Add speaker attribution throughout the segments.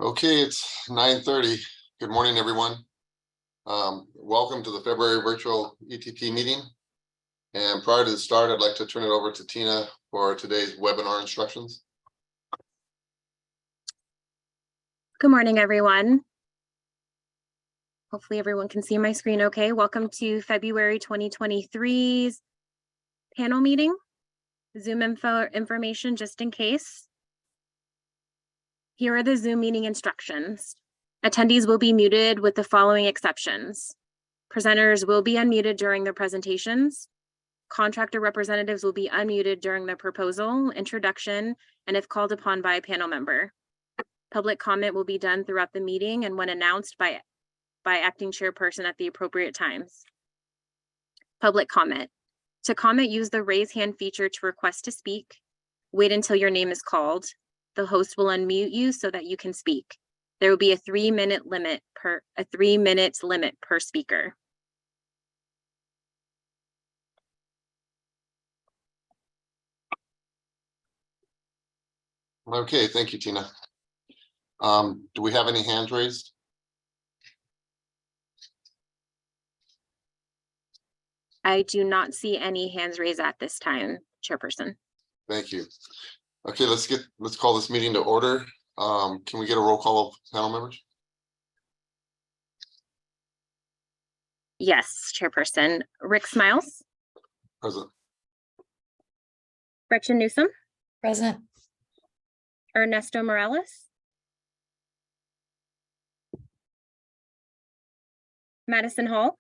Speaker 1: Okay, it's 9:30. Good morning, everyone. Welcome to the February virtual ETP meeting. And prior to the start, I'd like to turn it over to Tina for today's webinar instructions.
Speaker 2: Good morning, everyone. Hopefully everyone can see my screen okay. Welcome to February 2023's panel meeting. Zoom information just in case. Here are the Zoom meeting instructions. Attendees will be muted with the following exceptions. Presenters will be unmuted during their presentations. Contractor representatives will be unmuted during the proposal, introduction, and if called upon by a panel member. Public comment will be done throughout the meeting and when announced by acting chairperson at the appropriate times. Public comment. To comment, use the raise hand feature to request to speak. Wait until your name is called. The host will unmute you so that you can speak. There will be a 3-minute limit per speaker.
Speaker 1: Okay, thank you, Tina. Do we have any hands raised?
Speaker 2: I do not see any hands raised at this time, Chairperson.
Speaker 1: Thank you. Okay, let's call this meeting to order. Can we get a roll call of panel members?
Speaker 2: Yes, Chairperson. Rick Smiles.
Speaker 1: Present.
Speaker 2: Gretchen Newsom.
Speaker 3: Present.
Speaker 2: Ernesto Morales. Madison Hall.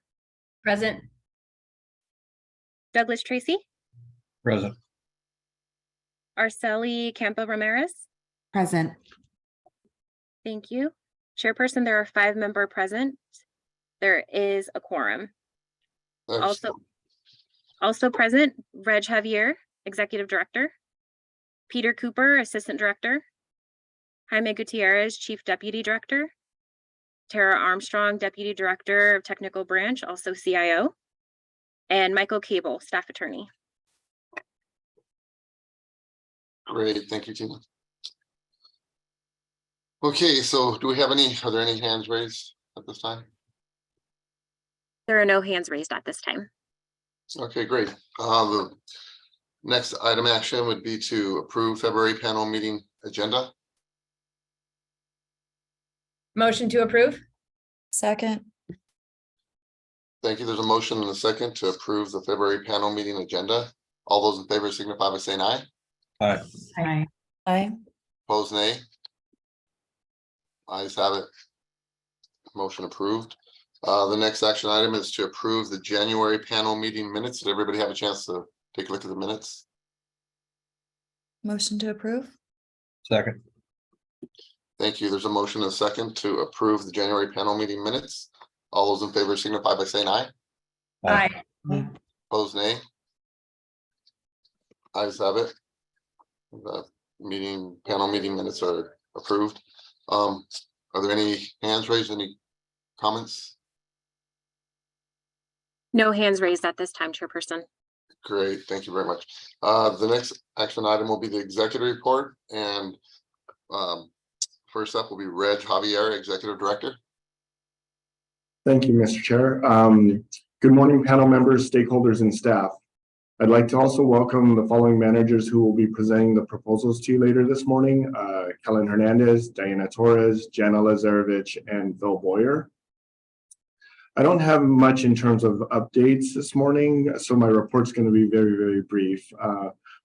Speaker 3: Present.
Speaker 2: Douglas Tracy.
Speaker 4: Present.
Speaker 2: Arceli Campo Ramirez.
Speaker 3: Present.
Speaker 2: Thank you. Chairperson, there are 5 members present. There is a quorum. Also present, Reg Javier, Executive Director. Peter Cooper, Assistant Director. Jaime Gutierrez, Chief Deputy Director. Tara Armstrong, Deputy Director of Technical Branch, also CIO. And Michael Cable, Staff Attorney.
Speaker 1: Great, thank you, Tina. Okay, so are there any hands raised at this time?
Speaker 2: There are no hands raised at this time.
Speaker 1: Okay, great. The next item action would be to approve February panel meeting agenda.
Speaker 3: Motion to approve. Second.
Speaker 1: Thank you. There's a motion and a second to approve the February panel meeting agenda. All those in favor signify by saying aye.
Speaker 4: Aye.
Speaker 3: Aye. Aye.
Speaker 1: Opposed, nay. Ayes have it. Motion approved. The next action item is to approve the January panel meeting minutes. Did everybody have a chance to take a look at the minutes?
Speaker 3: Motion to approve.
Speaker 4: Second.
Speaker 1: Thank you. There's a motion and a second to approve the January panel meeting minutes. All those in favor signify by saying aye.
Speaker 3: Aye.
Speaker 1: Opposed, nay. Ayes have it. The panel meeting minutes are approved. Are there any hands raised? Any comments?
Speaker 2: No hands raised at this time, Chairperson.
Speaker 1: Great, thank you very much. The next action item will be the executive report, and first up will be Reg Javier, Executive Director.
Speaker 5: Thank you, Mr. Chair. Good morning, panel members, stakeholders, and staff. I'd like to also welcome the following managers who will be presenting the proposals to you later this morning. Kellen Hernandez, Diana Torres, Jana Lazarevich, and Phil Boyer. I don't have much in terms of updates this morning, so my report's going to be very, very brief.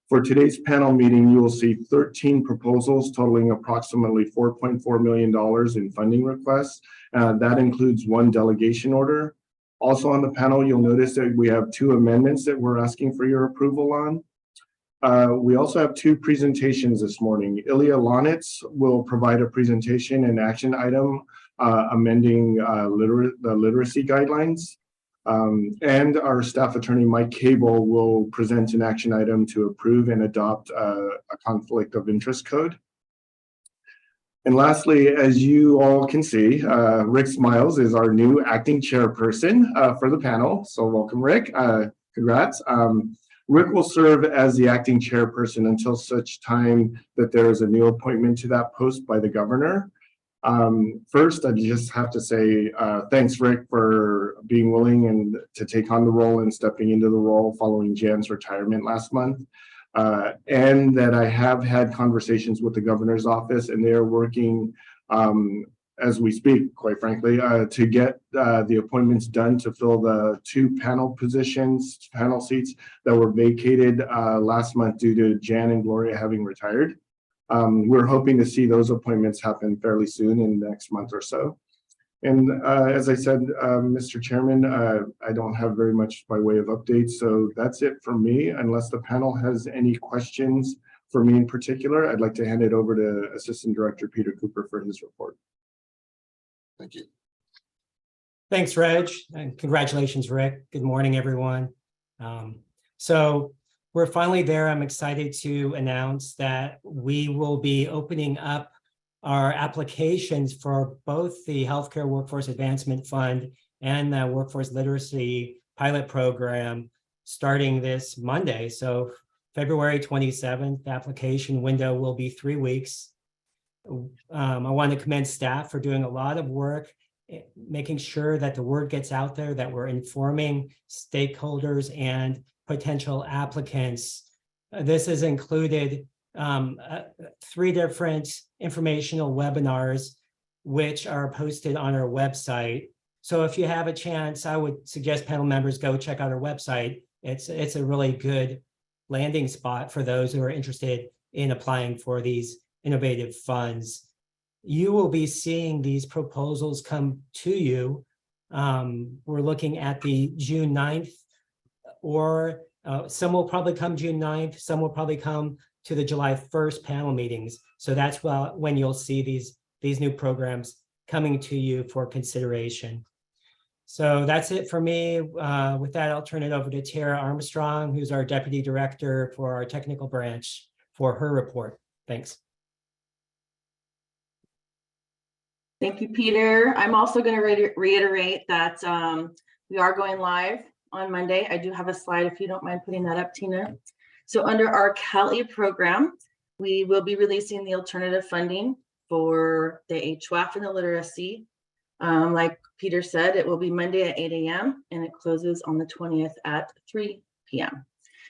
Speaker 5: For today's panel meeting, you will see 13 proposals totaling approximately $4.4 million in funding requests. That includes 1 delegation order. Also on the panel, you'll notice that we have 2 amendments that we're asking for your approval on. We also have 2 presentations this morning. Ilya Lonitz will provide a presentation and action item amending the literacy guidelines. And our staff attorney, Mike Cable, will present an action item to approve and adopt a conflict of interest code. And lastly, as you all can see, Rick Smiles is our new acting chairperson for the panel. So welcome, Rick. Congrats. Rick will serve as the acting chairperson until such time that there is a new appointment to that post by the governor. First, I just have to say thanks, Rick, for being willing and to take on the role and stepping into the role following Jan's retirement last month. And that I have had conversations with the governor's office, and they are working as we speak, quite frankly, to get the appointments done to fill the 2 panel seats that were vacated last month due to Jan and Gloria having retired. We're hoping to see those appointments happen fairly soon in the next month or so. And as I said, Mr. Chairman, I don't have very much by way of updates, so that's it for me. Unless the panel has any questions for me in particular, I'd like to hand it over to Assistant Director Peter Cooper for his report.
Speaker 1: Thank you.
Speaker 6: Thanks, Reg, and congratulations, Rick. Good morning, everyone. So we're finally there. I'm excited to announce that we will be opening up our applications for both the Healthcare Workforce Advancement Fund and the Workforce Literacy Pilot Program starting this Monday. So February 27th, the application window will be 3 weeks. I want to commend staff for doing a lot of work, making sure that the word gets out there, that we're informing stakeholders and potential applicants. This has included 3 different informational webinars, which are posted on our website. So if you have a chance, I would suggest panel members go check out our website. It's a really good landing spot for those who are interested in applying for these innovative funds. You will be seeing these proposals come to you. We're looking at the June 9th, or some will probably come June 9th, some will probably come to the July 1st panel meetings. So that's when you'll see these new programs coming to you for consideration. So that's it for me. With that, I'll turn it over to Tara Armstrong, who's our Deputy Director for our technical branch, for her report. Thanks.
Speaker 7: Thank you, Peter. I'm also going to reiterate that we are going live on Monday. I do have a slide if you don't mind putting that up, Tina. So under our CALI program, we will be releasing the alternative funding for the HWAF and the literacy. Like Peter said, it will be Monday at 8 a.m. and it closes on the 20th at 3 p.m.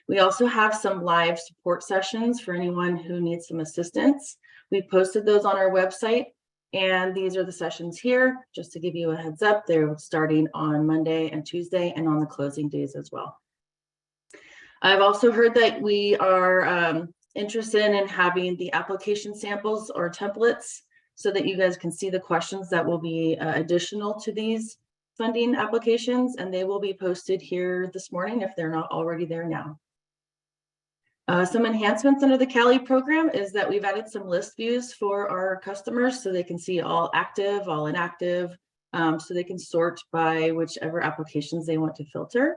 Speaker 7: We also have some live support sessions for anyone who needs some assistance. We posted those on our website. And these are the sessions here, just to give you a heads up. They're starting on Monday and Tuesday and on the closing days as well. I've also heard that we are interested in having the application samples or templates so that you guys can see the questions that will be additional to these funding applications, and they will be posted here this morning if they're not already there now. Some enhancements under the CALI program is that we've added some list views for our customers so they can see all active, all inactive, so they can sort by whichever applications they want to filter.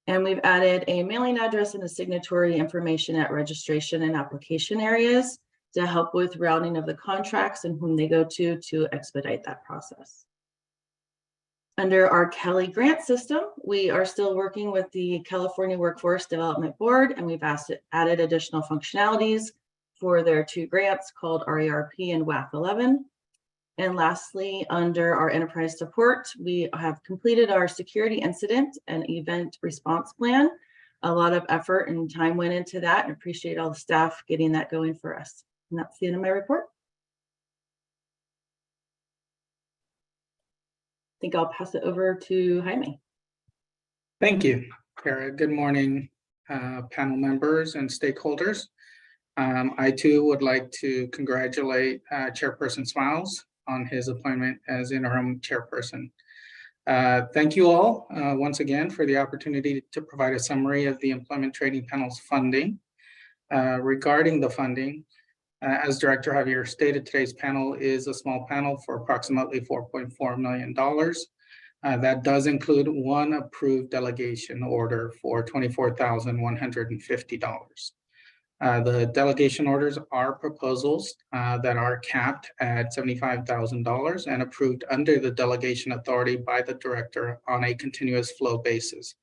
Speaker 7: And we've added a mailing address and a signatory information at registration and application areas to help with routing of the contracts and whom they go to expedite that process. Under our CALI grant system, we are still working with the California Workforce Development Board, and we've added additional functionalities for their 2 grants called RERP and WAF 11. And lastly, under our enterprise support, we have completed our security incident and event response plan. A lot of effort and time went into that, and appreciate all the staff getting that going for us. And that's the end of my report. I think I'll pass it over to Jaime.
Speaker 8: Thank you, Kara. Good morning, panel members and stakeholders. I too would like to congratulate Chairperson Smiles on his appointment as interim chairperson. Thank you all once again for the opportunity to provide a summary of the Employment Training Panel's funding. Regarding the funding, as Director Javier stated, today's panel is a small panel for approximately $4.4 million. That does include 1 approved delegation order for $24,150. The delegation orders are proposals that are capped at $75,000 and approved under the delegation authority by the director on a continuous flow basis.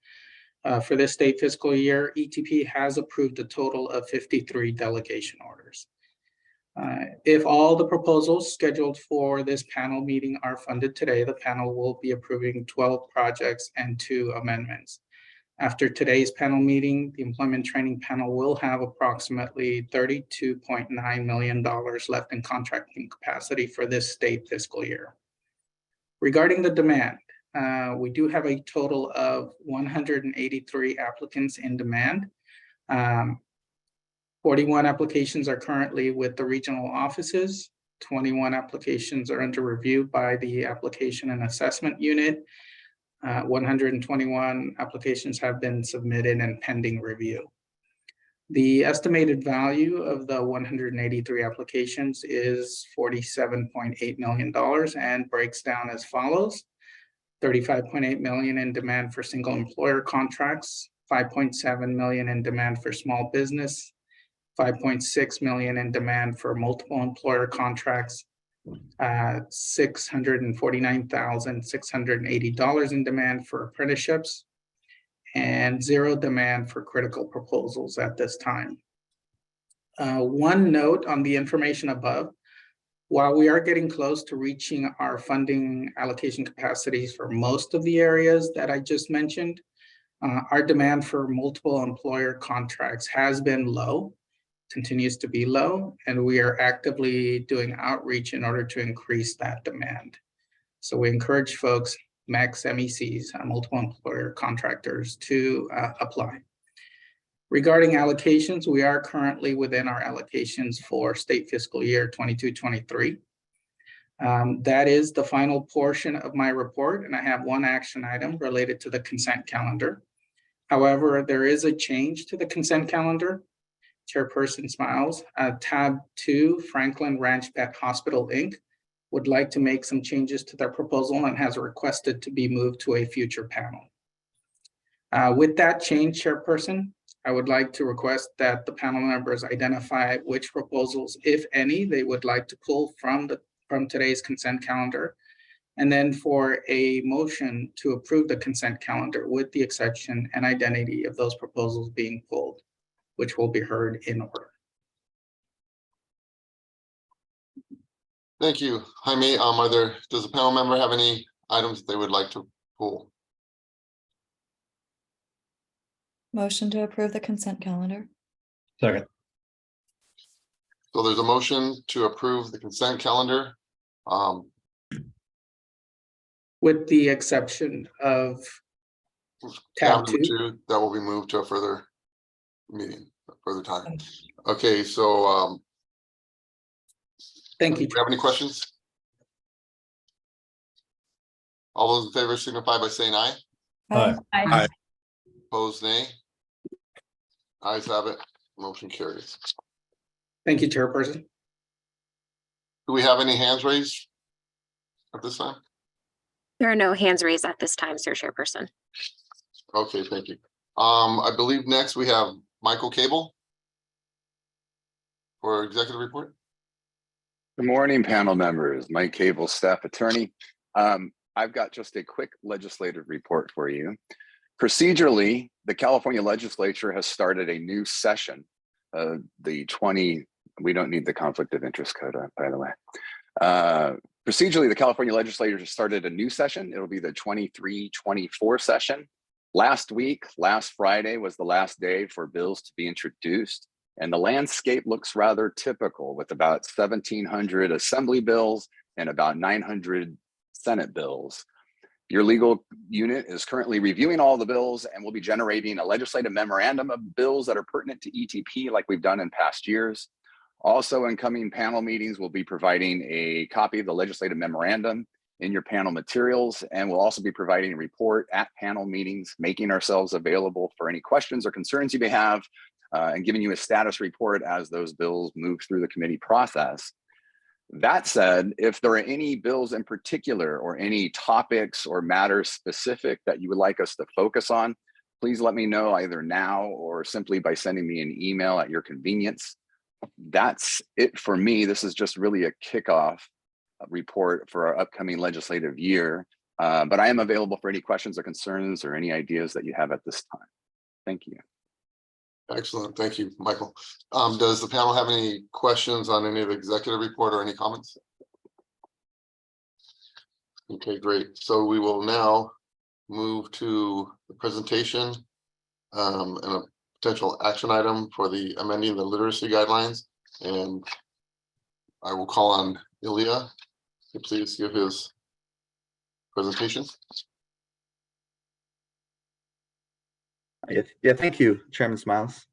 Speaker 8: For this state fiscal year, ETP has approved a total of 53 delegation orders. If all the proposals scheduled for this panel meeting are funded today, the panel will be approving 12 projects and 2 amendments. After today's panel meeting, the employment training panel will have approximately $32.9 million left in contracting capacity for this state fiscal year. Regarding the demand, we do have a total of 183 applicants in demand. 41 applications are currently with the regional offices. 21 applications are under review by the application and assessment unit. 121 applications have been submitted and pending review. The estimated value of the 183 applications is $47.8 million and breaks down as follows. $35.8 million in demand for single employer contracts, $5.7 million in demand for small business, $5.6 million in demand for multiple employer contracts, $649,680 in demand for apprenticeships, and 0 demand for critical proposals at this time. One note on the information above, while we are getting close to reaching our funding allocation capacities for most of the areas that I just mentioned, our demand for multiple employer contracts has been low, continues to be low, and we are actively doing outreach in order to increase that demand. So we encourage folks, MECs, MECs, multiple employer contractors to apply. Regarding allocations, we are currently within our allocations for state fiscal year 22-23. That is the final portion of my report, and I have one action item related to the consent calendar. However, there is a change to the consent calendar. Chairperson Smiles, tab 2, Franklin Ranch Pet Hospital, Inc. would like to make some changes to their proposal and has requested to be moved to a future panel. With that change, Chairperson, I would like to request that the panel members identify which proposals, if any, they would like to pull from today's consent calendar, and then for a motion to approve the consent calendar with the exception and identity of those proposals being pulled, which will be heard in order.
Speaker 1: Thank you, Jaime. Does the panel member have any items they would like to pull?
Speaker 3: Motion to approve the consent calendar.
Speaker 4: Second.
Speaker 1: So there's a motion to approve the consent calendar.
Speaker 8: With the exception of tab 2.
Speaker 1: That will be moved to a further meeting, further time. Okay, so
Speaker 8: Thank you.
Speaker 1: do you have any questions? All those in favor signify by saying aye.
Speaker 4: Aye.
Speaker 3: Aye.
Speaker 1: Opposed, nay. Ayes have it. Motion carries.
Speaker 8: Thank you, Chairperson.
Speaker 1: Do we have any hands raised at this time?
Speaker 2: There are no hands raised at this time, Sir Chairperson.
Speaker 1: Okay, thank you. I believe next we have Michael Cable for executive report.
Speaker 9: Good morning, panel members. Mike Cable, staff attorney. I've got just a quick legislative report for you. Procedurally, the California legislature has started a new session. We don't need the conflict of interest code, by the way. Procedurally, the California legislature has started a new session. It'll be the 23-24 session. Last Friday was the last day for bills to be introduced. And the landscape looks rather typical with about 1,700 assembly bills and about 900 Senate bills. Your legal unit is currently reviewing all the bills and will be generating a legislative memorandum of bills that are pertinent to ETP like we've done in past years. Also, in coming panel meetings, we'll be providing a copy of the legislative memorandum in your panel materials, and we'll also be providing a report at panel meetings, making ourselves available for any questions or concerns you may have, and giving you a status report as those bills move through the committee process. That said, if there are any bills in particular or any topics or matters specific that you would like us to focus on, please let me know either now or simply by sending me an email at your convenience. That's it for me. This is just really a kickoff report for our upcoming legislative year, but I am available for any questions or concerns or any ideas that you have at this time. Thank you.
Speaker 1: Excellent. Thank you, Michael. Does the panel have any questions on any of the executive report or any comments? Okay, great. So we will now move to the presentation and a potential action item for the amending the literacy guidelines. And I will call on Ilya to please give his presentation.
Speaker 10: Yeah, thank you, Chairman Smiles.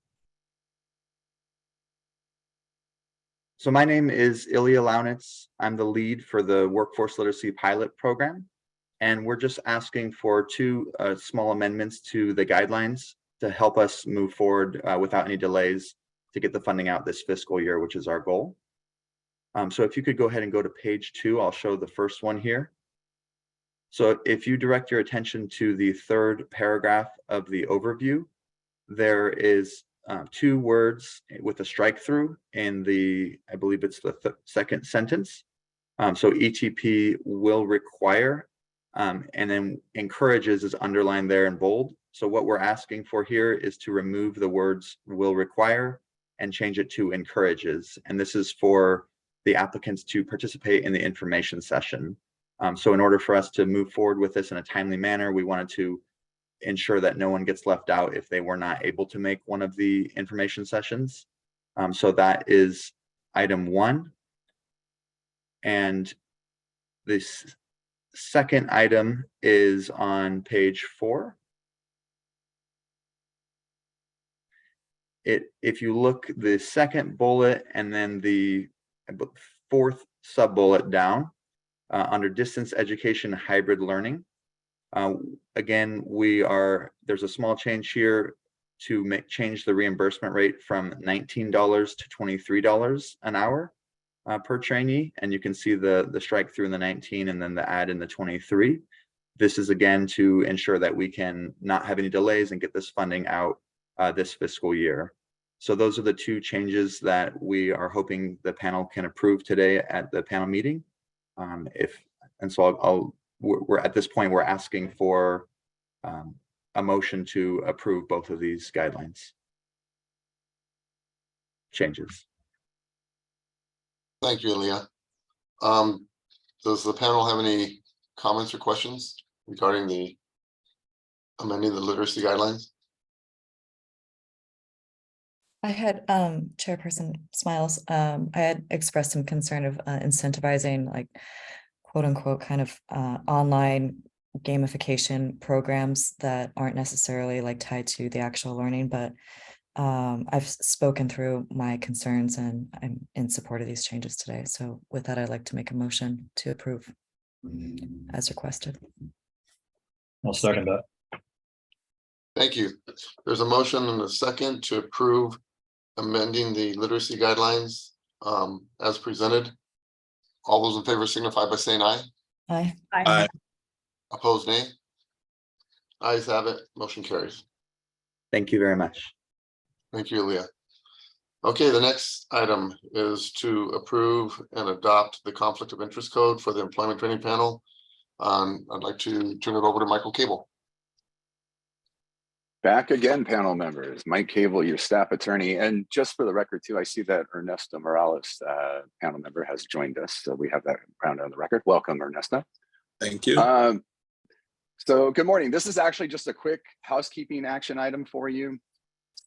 Speaker 10: So my name is Ilya Launitz. I'm the lead for the Workforce Literacy Pilot Program. And we're just asking for two small amendments to the guidelines to help us move forward without any delays to get the funding out this fiscal year, which is our goal. So if you could go ahead and go to page 2, I'll show the first one here. So if you direct your attention to the third paragraph of the overview, there is 2 words with a strike through in the, I believe it's the second sentence. So ETP will require, and then encourages is underlined there in bold. So what we're asking for here is to remove the words will require and change it to encourages. And this is for the applicants to participate in the information session. So in order for us to move forward with this in a timely manner, we wanted to ensure that no one gets left out if they were not able to make one of the information sessions. So that is item 1. And this second item is on page 4. If you look the second bullet and then the 4th sub-bullet down, under distance education hybrid learning. Again, there's a small change here to change the reimbursement rate from $19 to $23 an hour per trainee. And you can see the strike through in the 19 and then the add in the 23. This is again to ensure that we can not have any delays and get this funding out this fiscal year. So those are the 2 changes that we are hoping the panel can approve today at the panel meeting. We're at this point, we're asking for a motion to approve both of these guidelines changes.
Speaker 1: Thank you, Ilya. Does the panel have any comments or questions regarding the amending the literacy guidelines?
Speaker 3: I had Chairperson Smiles, I had expressed some concern of incentivizing like quote unquote kind of online gamification programs that aren't necessarily like tied to the actual learning, but I've spoken through my concerns and I'm in support of these changes today. So with that, I'd like to make a motion to approve as requested.
Speaker 4: I'll second that.
Speaker 1: Thank you. There's a motion and a second to approve amending the literacy guidelines as presented. All those in favor signify by saying aye.
Speaker 3: Aye.
Speaker 4: Aye.
Speaker 1: Opposed, nay. Ayes have it. Motion carries.
Speaker 10: Thank you very much.
Speaker 1: Thank you, Leah. Okay, the next item is to approve and adopt the conflict of interest code for the employment training panel. I'd like to turn it over to Michael Cable.
Speaker 9: Back again, panel members. Mike Cable, your staff attorney. And just for the record too, I see that Ernesto Morales, panel member, has joined us. So we have that round on the record. Welcome, Ernesto.
Speaker 11: Thank you.
Speaker 9: So good morning. This is actually just a quick housekeeping action item for you.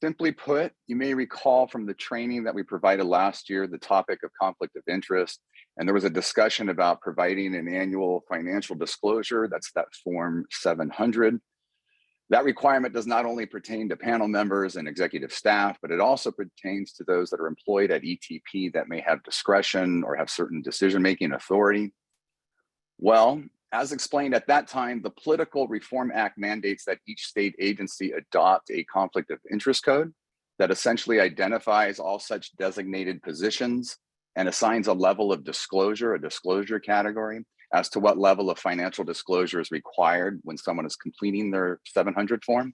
Speaker 9: Simply put, you may recall from the training that we provided last year, the topic of conflict of interest, and there was a discussion about providing an annual financial disclosure. That's that form 700. That requirement does not only pertain to panel members and executive staff, but it also pertains to those that are employed at ETP that may have discretion or have certain decision-making authority. Well, as explained at that time, the Political Reform Act mandates that each state agency adopt a conflict of interest code that essentially identifies all such designated positions and assigns a level of disclosure, a disclosure category, as to what level of financial disclosure is required when someone is completing their 700 form.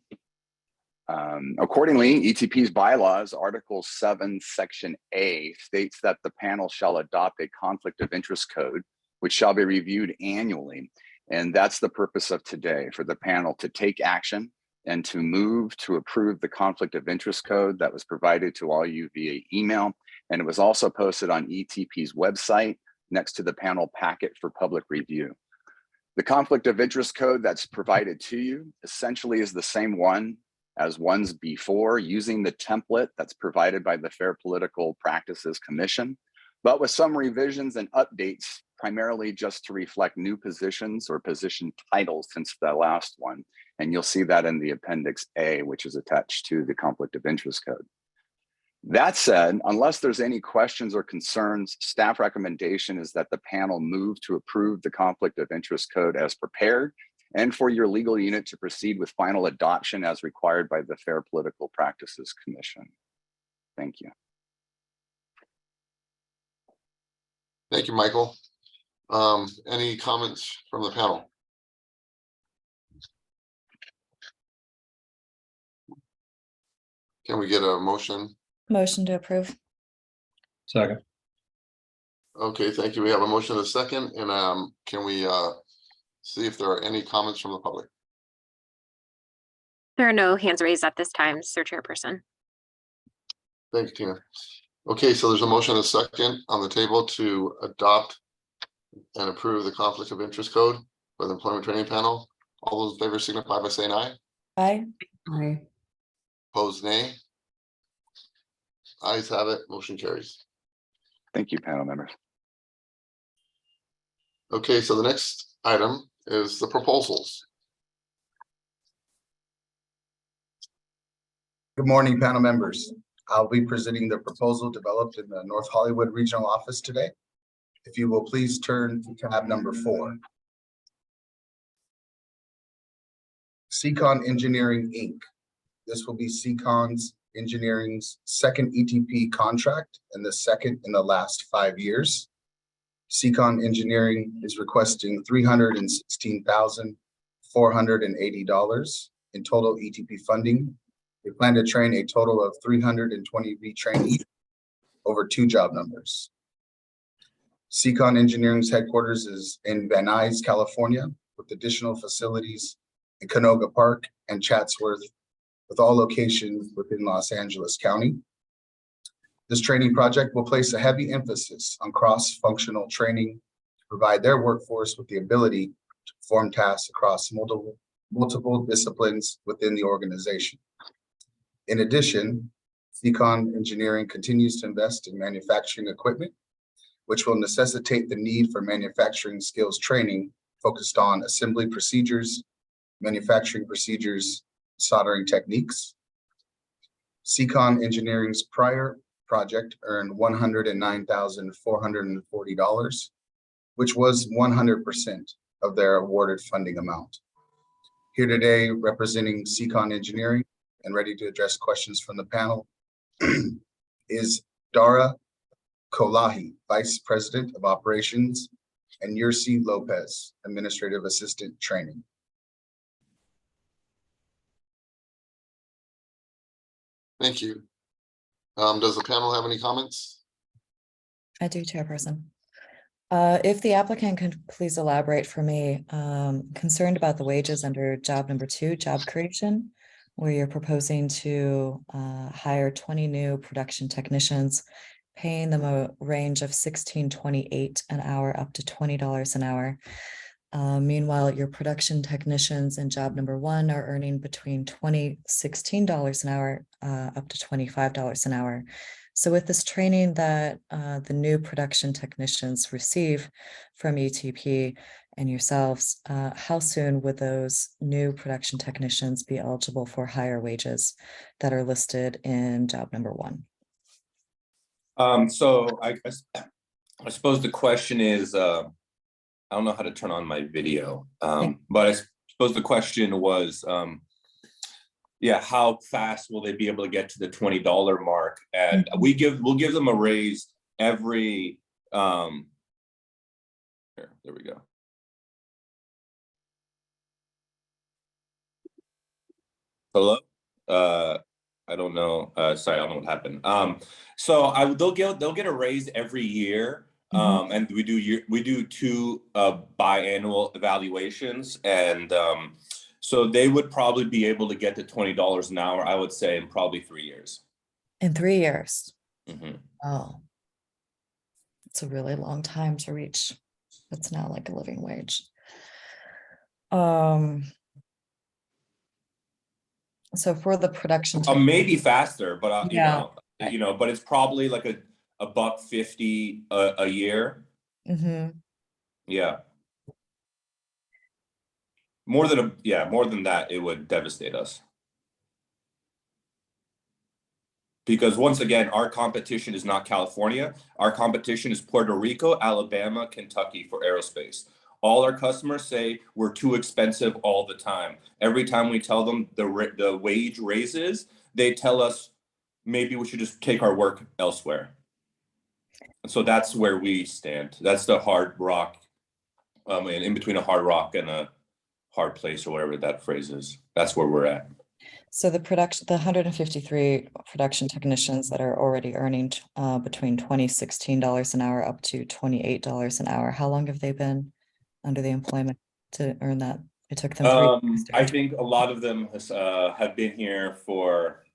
Speaker 9: Accordingly, ETP's bylaws, Article 7, Section A, states that the panel shall adopt a conflict of interest code, which shall be reviewed annually. And that's the purpose of today, for the panel to take action and to move to approve the conflict of interest code that was provided to all you via email. And it was also posted on ETP's website next to the panel packet for public review. The conflict of interest code that's provided to you essentially is the same one as ones before, using the template that's provided by the Fair Political Practices Commission, but with some revisions and updates, primarily just to reflect new positions or position titles since the last one. And you'll see that in the Appendix A, which is attached to the conflict of interest code. That said, unless there's any questions or concerns, staff recommendation is that the panel move to approve the conflict of interest code as prepared, and for your legal unit to proceed with final adoption as required by the Fair Political Practices Commission. Thank you.
Speaker 1: Thank you, Michael. Any comments from the panel? Can we get a motion?
Speaker 3: Motion to approve.
Speaker 4: Second.
Speaker 1: Okay, thank you. We have a motion and a second, and can we see if there are any comments from the public?
Speaker 2: There are no hands raised at this time, Sir Chairperson.
Speaker 1: Thank you, Tina. Okay, so there's a motion and a second on the table to adopt and approve the conflict of interest code for the employment training panel. All those in favor signify by saying aye.
Speaker 3: Aye.
Speaker 11: Aye.
Speaker 1: Opposed, nay. Ayes have it, motion carries.
Speaker 9: Thank you, panel members.
Speaker 1: Okay, so the next item is the proposals.
Speaker 12: Good morning, panel members. I'll be presenting the proposal developed in the North Hollywood Regional Office today. If you will please turn to tab number 4. Seacon Engineering, Inc. This will be Seacon Engineering's second ETP contract and the second in the last 5 years. Seacon Engineering is requesting $316,480 in total ETP funding. They plan to train a total of 320 retrainees over 2 job numbers. Seacon Engineering's headquarters is in Van Nuys, California, with additional facilities in Canoga Park and Chatsworth, with all locations within Los Angeles County. This training project will place a heavy emphasis on cross-functional training to provide their workforce with the ability to perform tasks across multiple disciplines within the organization. In addition, Seacon Engineering continues to invest in manufacturing equipment, which will necessitate the need for manufacturing skills training focused on assembly procedures, manufacturing procedures, soldering techniques. Seacon Engineering's prior project earned $109,440, which was 100% of their awarded funding amount. Here today, representing Seacon Engineering and ready to address questions from the panel is Dara Kolahi, Vice President of Operations, and Yursi Lopez, Administrative Assistant Training.
Speaker 1: Thank you. Does the panel have any comments?
Speaker 3: I do, Chairperson. If the applicant could please elaborate for me, concerned about the wages under job number 2, job creation, where you're proposing to hire 20 new production technicians, paying them a range of $16.28 an hour up to $20 an hour. Meanwhile, your production technicians in job number 1 are earning between $16 an hour up to $25 an hour. So with this training that the new production technicians receive from ETP and yourselves, how soon would those new production technicians be eligible for higher wages that are listed in job number 1?
Speaker 13: So I suppose the question is, I don't know how to turn on my video, but I suppose the question was, yeah, how fast will they be able to get to the $20 mark? And we'll give them a raise every, there we go. Hello? I don't know. Sorry, I don't know what happened. So they'll get a raise every year. And we do 2 biannual evaluations, and So they would probably be able to get to $20 an hour, I would say, in probably 3 years.
Speaker 3: In 3 years.
Speaker 13: Mhm.
Speaker 3: Oh. It's a really long time to reach. It's now like a living wage. So for the production.
Speaker 13: Maybe faster, but
Speaker 3: Yeah.
Speaker 13: But it's probably like a $1.50 a year.
Speaker 3: Mhm.
Speaker 13: Yeah. More than that, it would devastate us. Because once again, our competition is not California. Our competition is Puerto Rico, Alabama, Kentucky for aerospace. All our customers say we're too expensive all the time. Every time we tell them the wage raises, they tell us maybe we should just take our work elsewhere. And so that's where we stand. That's the hard rock, and in between a hard rock and a hard place, or whatever that phrase is. That's where we're at.
Speaker 3: So the 153 production technicians that are already earning between $16 an hour up to $28 an hour. How long have they been under the employment to earn that? It took them 3 years.
Speaker 13: I think a lot of them have been here for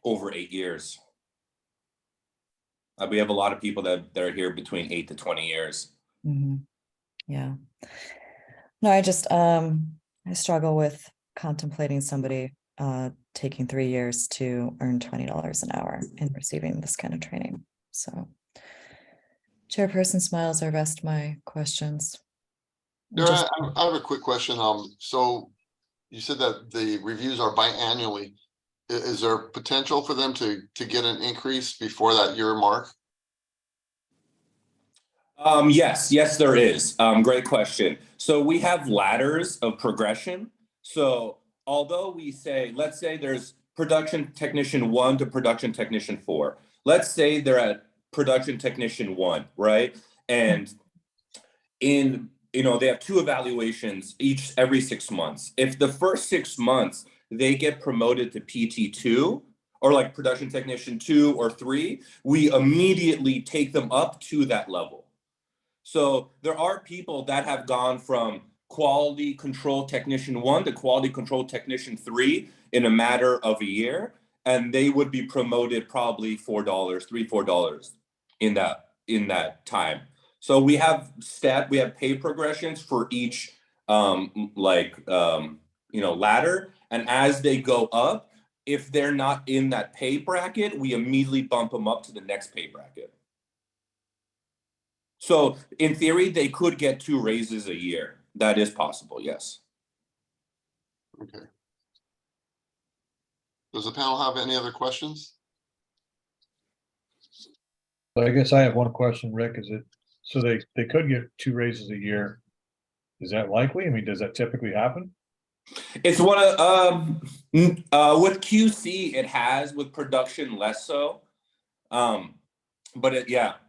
Speaker 13: over 8 years. We have a lot of people that are here between 8 to 20 years.
Speaker 3: Mhm. Yeah. No, I just I struggle with contemplating somebody taking 3 years to earn $20 an hour and receiving this kind of training. So Chairperson Smiles, I rest my questions.
Speaker 1: Dara, I have a quick question. So you said that the reviews are biannually. Is there potential for them to get an increase before that year mark?
Speaker 13: Yes, there is. Great question. So we have ladders of progression. So although we say, let's say there's production technician 1 to production technician 4. Let's say they're at production technician 1, right? And they have 2 evaluations every 6 months. If the first 6 months they get promoted to PT2 or like production technician 2 or 3, we immediately take them up to that level. So there are people that have gone from quality control technician 1 to quality control technician 3 in a matter of a year, and they would be promoted probably $4 in that time. So we have pay progressions for each ladder, and as they go up, if they're not in that pay bracket, we immediately bump them up to the next pay bracket. So in theory, they could get 2 raises a year. That is possible, yes.
Speaker 1: Okay. Does the panel have any other questions?
Speaker 4: So I guess I have one question, Rick. So they could get 2 raises a year. Is that likely? I mean, does that typically happen?
Speaker 13: It's one of with QC it has, with production less so. But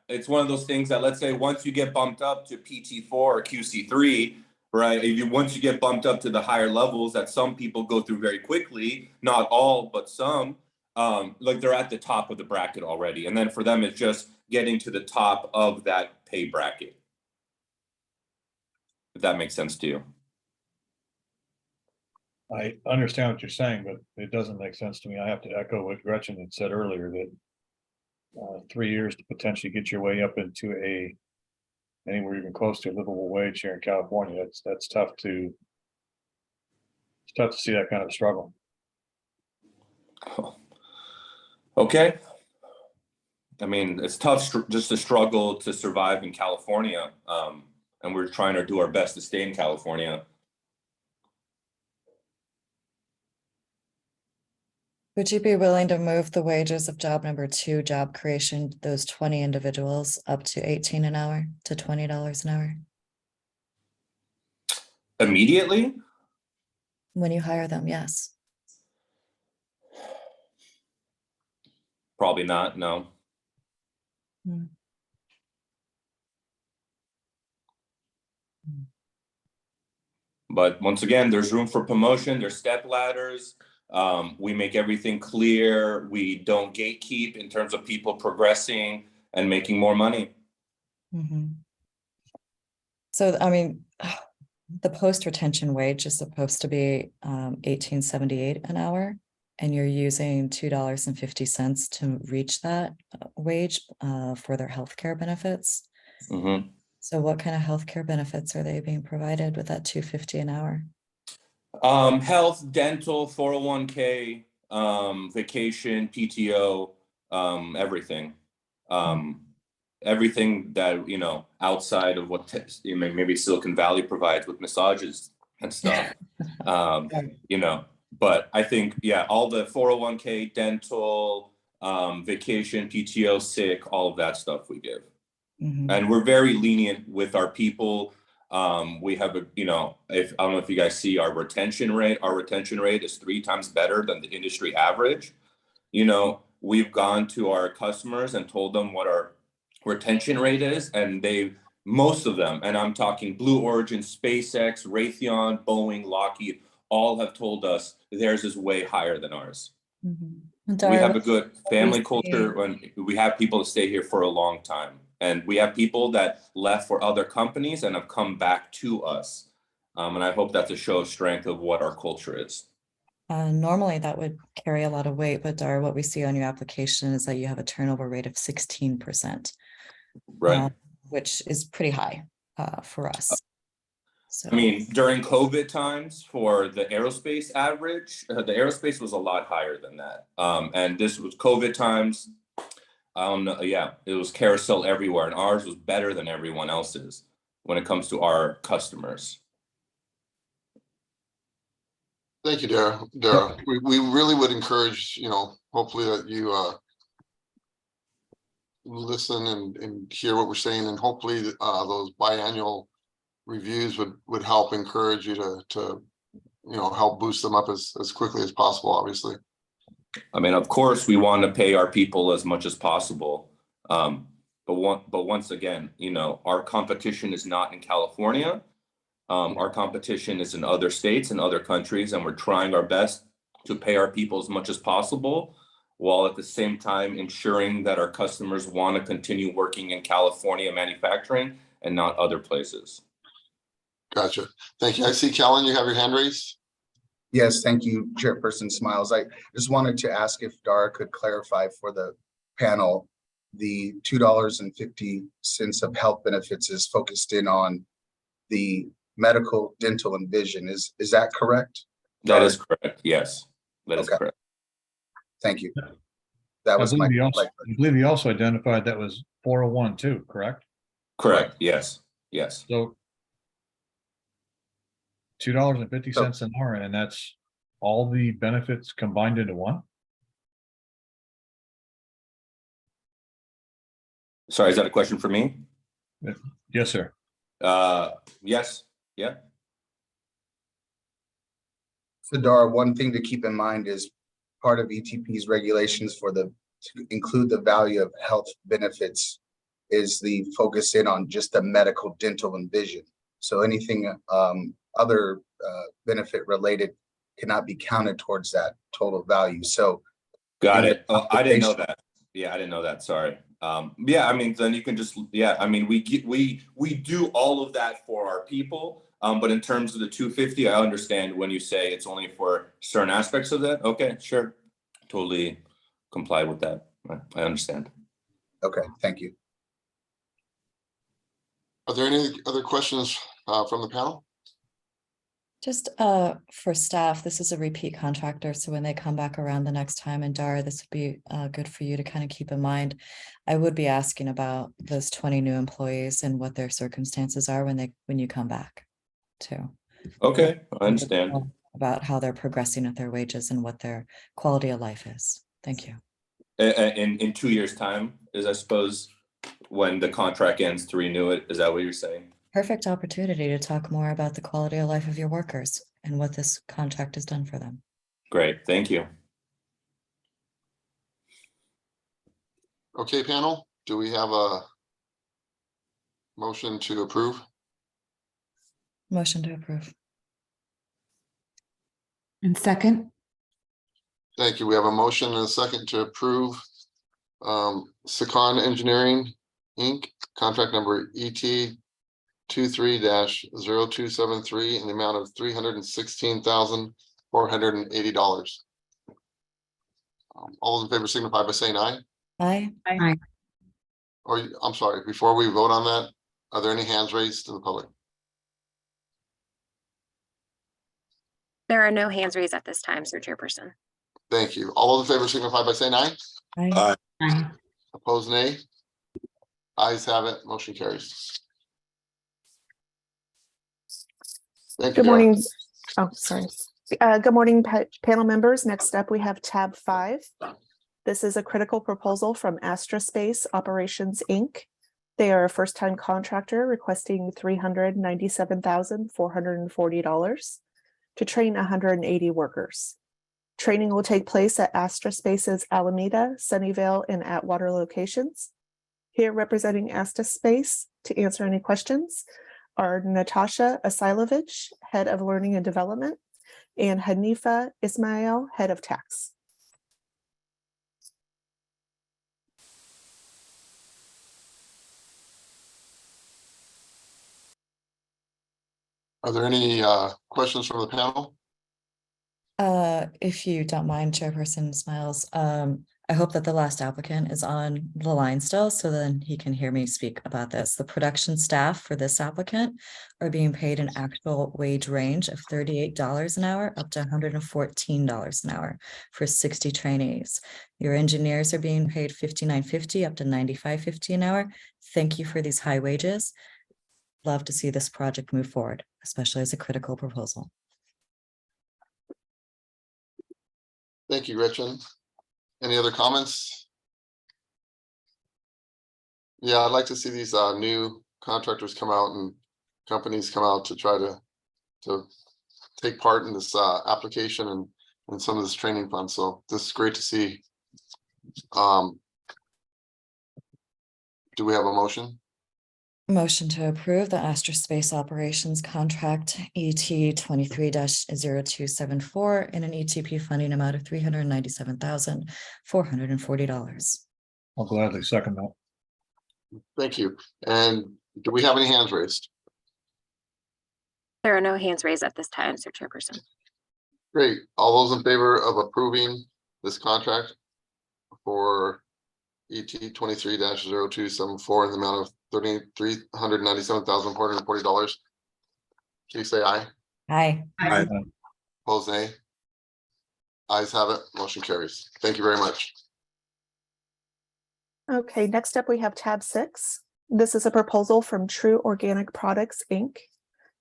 Speaker 13: it's one of those things that, let's say once you get bumped up to PT4 or QC3, right? Once you get bumped up to the higher levels that some people go through very quickly, not all, but some, like they're at the top of the bracket already. And then for them, it's just getting to the top of that pay bracket. If that makes sense to you.
Speaker 4: I understand what you're saying, but it doesn't make sense to me. I have to echo what Gretchen had said earlier, that 3 years to potentially get your way up into anywhere even close to a livable wage here in California. That's tough to see that kind of struggle.
Speaker 13: Okay. I mean, it's tough just to struggle to survive in California. And we're trying to do our best to stay in California.
Speaker 3: Would you be willing to move the wages of job number 2, job creation, those 20 individuals up to 18 an hour to $20 an hour?
Speaker 13: Immediately?
Speaker 3: When you hire them, yes.
Speaker 13: Probably not, no. But once again, there's room for promotion. There's step ladders. We make everything clear. We don't gatekeep in terms of people progressing and making more money.
Speaker 3: So, I mean, the post-retention wage is supposed to be $18.78 an hour, and you're using $2.50 to reach that wage for their healthcare benefits.
Speaker 13: Mhm.
Speaker 3: So what kind of healthcare benefits are they being provided with that $2.50 an hour?
Speaker 13: Health, dental, 401k, vacation, PTO, everything. Everything that, you know, outside of what maybe Silicon Valley provides with massages and stuff. You know, but I think, yeah, all the 401k, dental, vacation, PTO, sick, all of that stuff we give.
Speaker 3: Mhm.
Speaker 13: And we're very lenient with our people. We have a, you know, I don't know if you guys see our retention rate is 3 times better than the industry average. You know, we've gone to our customers and told them what our retention rate is, and most of them, and I'm talking Blue Origin, SpaceX, Raytheon, Boeing, Lockheed, all have told us theirs is way higher than ours.
Speaker 3: Mhm.
Speaker 13: We
Speaker 3: Dara,
Speaker 13: have a
Speaker 3: what
Speaker 13: good
Speaker 3: do you
Speaker 13: family
Speaker 3: see-
Speaker 13: culture when we have people that stay here for a long time. And we have people that left for other companies and have come back to us. And I hope that's a show of strength of what our culture is.
Speaker 3: Normally that would carry a lot of weight, but Dara, what we see on your application is that you have a turnover rate of 16%.
Speaker 13: Right.
Speaker 3: Which is pretty high for us. So,
Speaker 13: I mean, during COVID times for the aerospace average, the aerospace was a lot higher than that. And this was COVID times. I don't know. Yeah, it was carousel everywhere, and ours was better than everyone else's when it comes to our customers.
Speaker 1: Thank you, Dara. We really would encourage, you know, hopefully that you listen and hear what we're saying, and hopefully those biannual reviews would help encourage you to you know, help boost them up as quickly as possible, obviously.
Speaker 13: I mean, of course, we want to pay our people as much as possible. But once again, you know, our competition is not in California. Our competition is in other states and other countries, and we're trying our best to pay our people as much as possible, while at the same time ensuring that our customers want to continue working in California manufacturing and not other places.
Speaker 1: Gotcha. Thank you. I see, Kellen, you have your hand raised.
Speaker 12: Yes, thank you, Chairperson Smiles. I just wanted to ask if Dara could clarify for the panel, the $2.50 of health benefits is focused in on the medical, dental, and vision. Is that correct?
Speaker 13: That is correct. Yes, that is
Speaker 12: Okay.
Speaker 13: correct.
Speaker 12: Thank you. That was my.
Speaker 4: I believe you also identified that was 401 too, correct?
Speaker 13: Correct. Yes. Yes.
Speaker 4: So $2.50 an hour, and that's all the benefits combined into one?
Speaker 13: Sorry, is that a question for me?
Speaker 4: Yes, sir.
Speaker 13: Yes. Yeah.
Speaker 12: So Dara, one thing to keep in mind is part of ETP's regulations to include the value of health benefits is the focus in on just the medical, dental, and vision. So anything other benefit related cannot be counted towards that total value. So
Speaker 13: got it. Oh, I didn't know that. Yeah, I didn't know that. Sorry. Yeah, I mean, then you can just, yeah, I mean, we do all of that for our people. But in terms of the 250, I understand when you say it's only for certain aspects of that. Okay, sure. Totally comply with that. I understand.
Speaker 12: Okay, thank you.
Speaker 1: Are there any other questions from the panel?
Speaker 3: just for staff, this is a repeat contractor, so when they come back around the next time, and Dara, this would be good for you to kind of keep in mind. I would be asking about those 20 new employees and what their circumstances are when you come back too.
Speaker 13: Okay, I understand.
Speaker 3: About how they're progressing with their wages and what their quality of life is. Thank you.
Speaker 13: In 2 years' time is, I suppose, when the contract ends to renew it. Is that what you're saying?
Speaker 3: Perfect opportunity to talk more about the quality of life of your workers and what this contract has done for them.
Speaker 13: Great, thank you.
Speaker 1: Okay, panel, do we have a motion to approve?
Speaker 3: Motion to approve.
Speaker 11: And second,
Speaker 1: Thank you. We have a motion and a second to approve Secon Engineering, Inc., contract number ET 23-0273 in the amount of $316,480. All those in favor signify by saying aye.
Speaker 3: Aye.
Speaker 1: Or, I'm sorry, before we vote on that, are there any hands raised in the public?
Speaker 2: There are no hands raised at this time, Sir Chairperson.
Speaker 1: Thank you. All those in favor signify by saying aye.
Speaker 3: Aye.
Speaker 1: Opposed, nay. Ayes have it. Motion carries. Thank you,
Speaker 11: Good
Speaker 1: Dara.
Speaker 11: morning. Oh, sorry. Good morning, panel members. Next up, we have tab 5. This is a critical proposal from Astra Space Operations, Inc. They are a first-time contractor requesting $397,440 to train 180 workers. Training will take place at Astra Space's Alameda, Sunnyvale, and Atwater locations. Here representing Astra Space to answer any questions are Natasha Asilovich, Head of Learning and Development, and Hanifa Ismail, Head of Tax.
Speaker 1: Are there any questions from the panel?
Speaker 3: If you don't mind, Chairperson Smiles, I hope that the last applicant is on the line still, so then he can hear me speak about this. The production staff for this applicant are being paid an actual wage range of $38 an hour up to $114 an hour for 60 trainees. Your engineers are being paid $59.50 up to $95.50 an hour. Thank you for these high wages. Love to see this project move forward, especially as a critical proposal.
Speaker 1: Thank you, Gretchen. Any other comments? Yeah, I'd like to see these new contractors come out and companies come out to try to take part in this application and some of this training fund. So this is great to see. Do we have a motion?
Speaker 3: Motion to approve the Astra Space Operations Contract ET 23-0274 in an ETP funding amount of $397,440.
Speaker 4: I'll gladly second that.
Speaker 1: Thank you. And do we have any hands raised?
Speaker 2: There are no hands raised at this time, Sir Chairperson.
Speaker 1: Great. All those in favor of approving this contract for ET 23-0274 in the amount of $397,440, please say aye.
Speaker 3: Aye.
Speaker 1: Opposed, nay. Ayes have it. Motion carries. Thank you very much.
Speaker 11: Okay, next up, we have tab 6. This is a proposal from True Organic Products, Inc.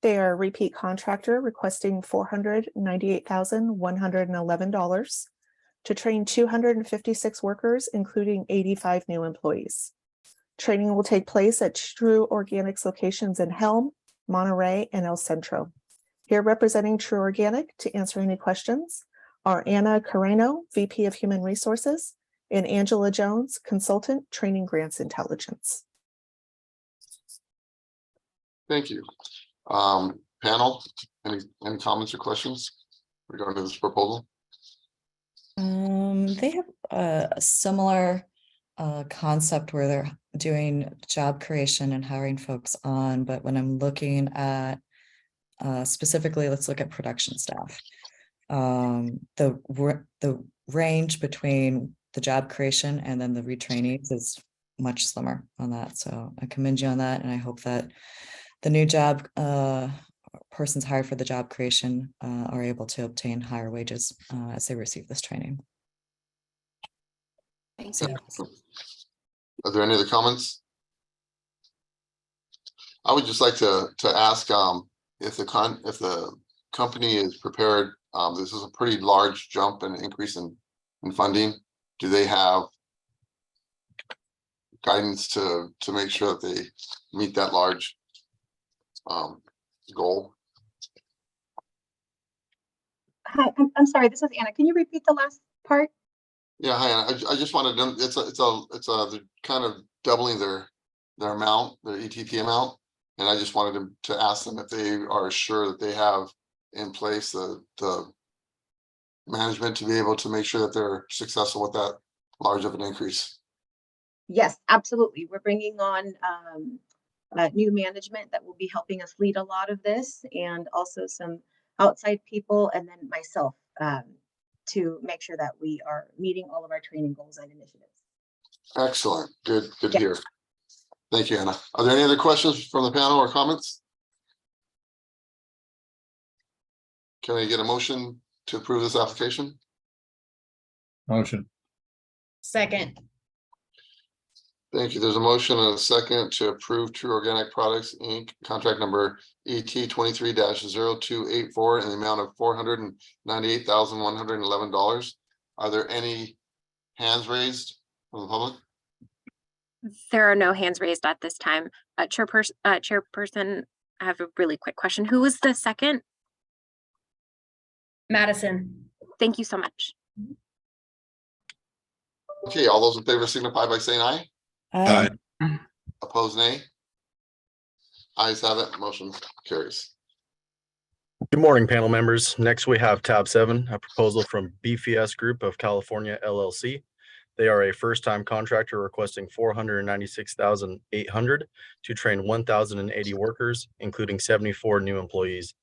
Speaker 11: They are a repeat contractor requesting $498,111 to train 256 workers, including 85 new employees. Training will take place at True Organics locations in Helm, Monterey, and El Centro. Here representing True Organic to answer any questions are Anna Carreno, VP of Human Resources, and Angela Jones, Consultant, Training Grants Intelligence.
Speaker 1: Thank you. Panel, any comments or questions regarding this proposal?
Speaker 3: They have a similar concept where they're doing job creation and hiring folks on, but when I'm looking at specifically, let's look at production staff. The range between the job creation and then the retrainees is much slimmer on that. So I commend you on that, and I hope that the new job persons hired for the job creation are able to obtain higher wages as they receive this training.
Speaker 2: Thank you.
Speaker 1: Are there any other comments? I would just like to ask if the company is prepared. This is a pretty large jump and increase in funding. Do they have guidance to make sure that they meet that large goal?
Speaker 14: Hi, I'm sorry, this is Anna. Can you repeat the last part?
Speaker 1: Yeah, hi, Anna. I just wanted them, they're kind of doubling their amount, their ETP amount. And I just wanted to ask them if they are sure that they have in place the management to be able to make sure that they're successful with that large of an increase.
Speaker 14: Yes, absolutely. We're bringing on new management that will be helping us lead a lot of this, and also some outside people, and then myself to make sure that we are meeting all of our training goals and initiatives.
Speaker 1: Excellent. Good to
Speaker 14: Yeah.
Speaker 1: hear. Thank you, Anna. Are there any other questions from the panel or comments? Can I get a motion to approve this application?
Speaker 4: Motion.
Speaker 15: Second.
Speaker 1: Thank you. There's a motion and a second to approve True Organic Products, Inc., contract number ET 23-0284 in the amount of $498,111. Are there any hands raised from the public?
Speaker 2: There are no hands raised at this time. Chairperson, I have a really quick question. Who was the second?
Speaker 15: Madison.
Speaker 2: Thank you so much.
Speaker 1: Okay, all those in favor signify by saying aye.
Speaker 3: Aye.
Speaker 1: Opposed, nay. Ayes have it, motion carries.
Speaker 16: Good morning, panel members. Next, we have tab 7, a proposal from BFS Group of California LLC. They are a first-time contractor requesting $496,800 to train 1,080 workers, including 74 new employees.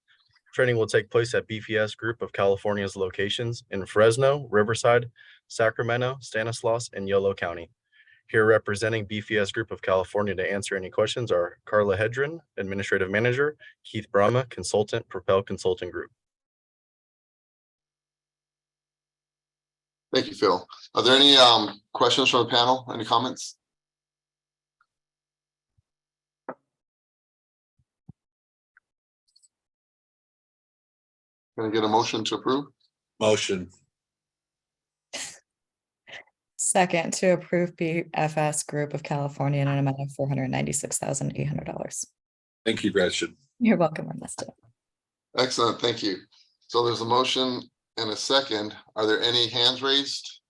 Speaker 16: Training will take place at BFS Group of California's locations in Fresno, Riverside, Sacramento, Stanislaus, and Yolo County. Here representing BFS Group of California to answer any questions are Carla Hedren, Administrative Manager, Keith Brahma, Consultant, Propel Consulting Group.
Speaker 1: Thank you, Phil. Are there any questions from the panel? Any comments? Can I get a motion to approve?
Speaker 13: Motion.
Speaker 3: Second, to approve BFS Group of California in an amount of $496,800.
Speaker 13: Thank you, Gretchen.
Speaker 3: You're welcome, Ernesto.
Speaker 1: Excellent, thank you. So there's a motion and a second. Are there any hands raised?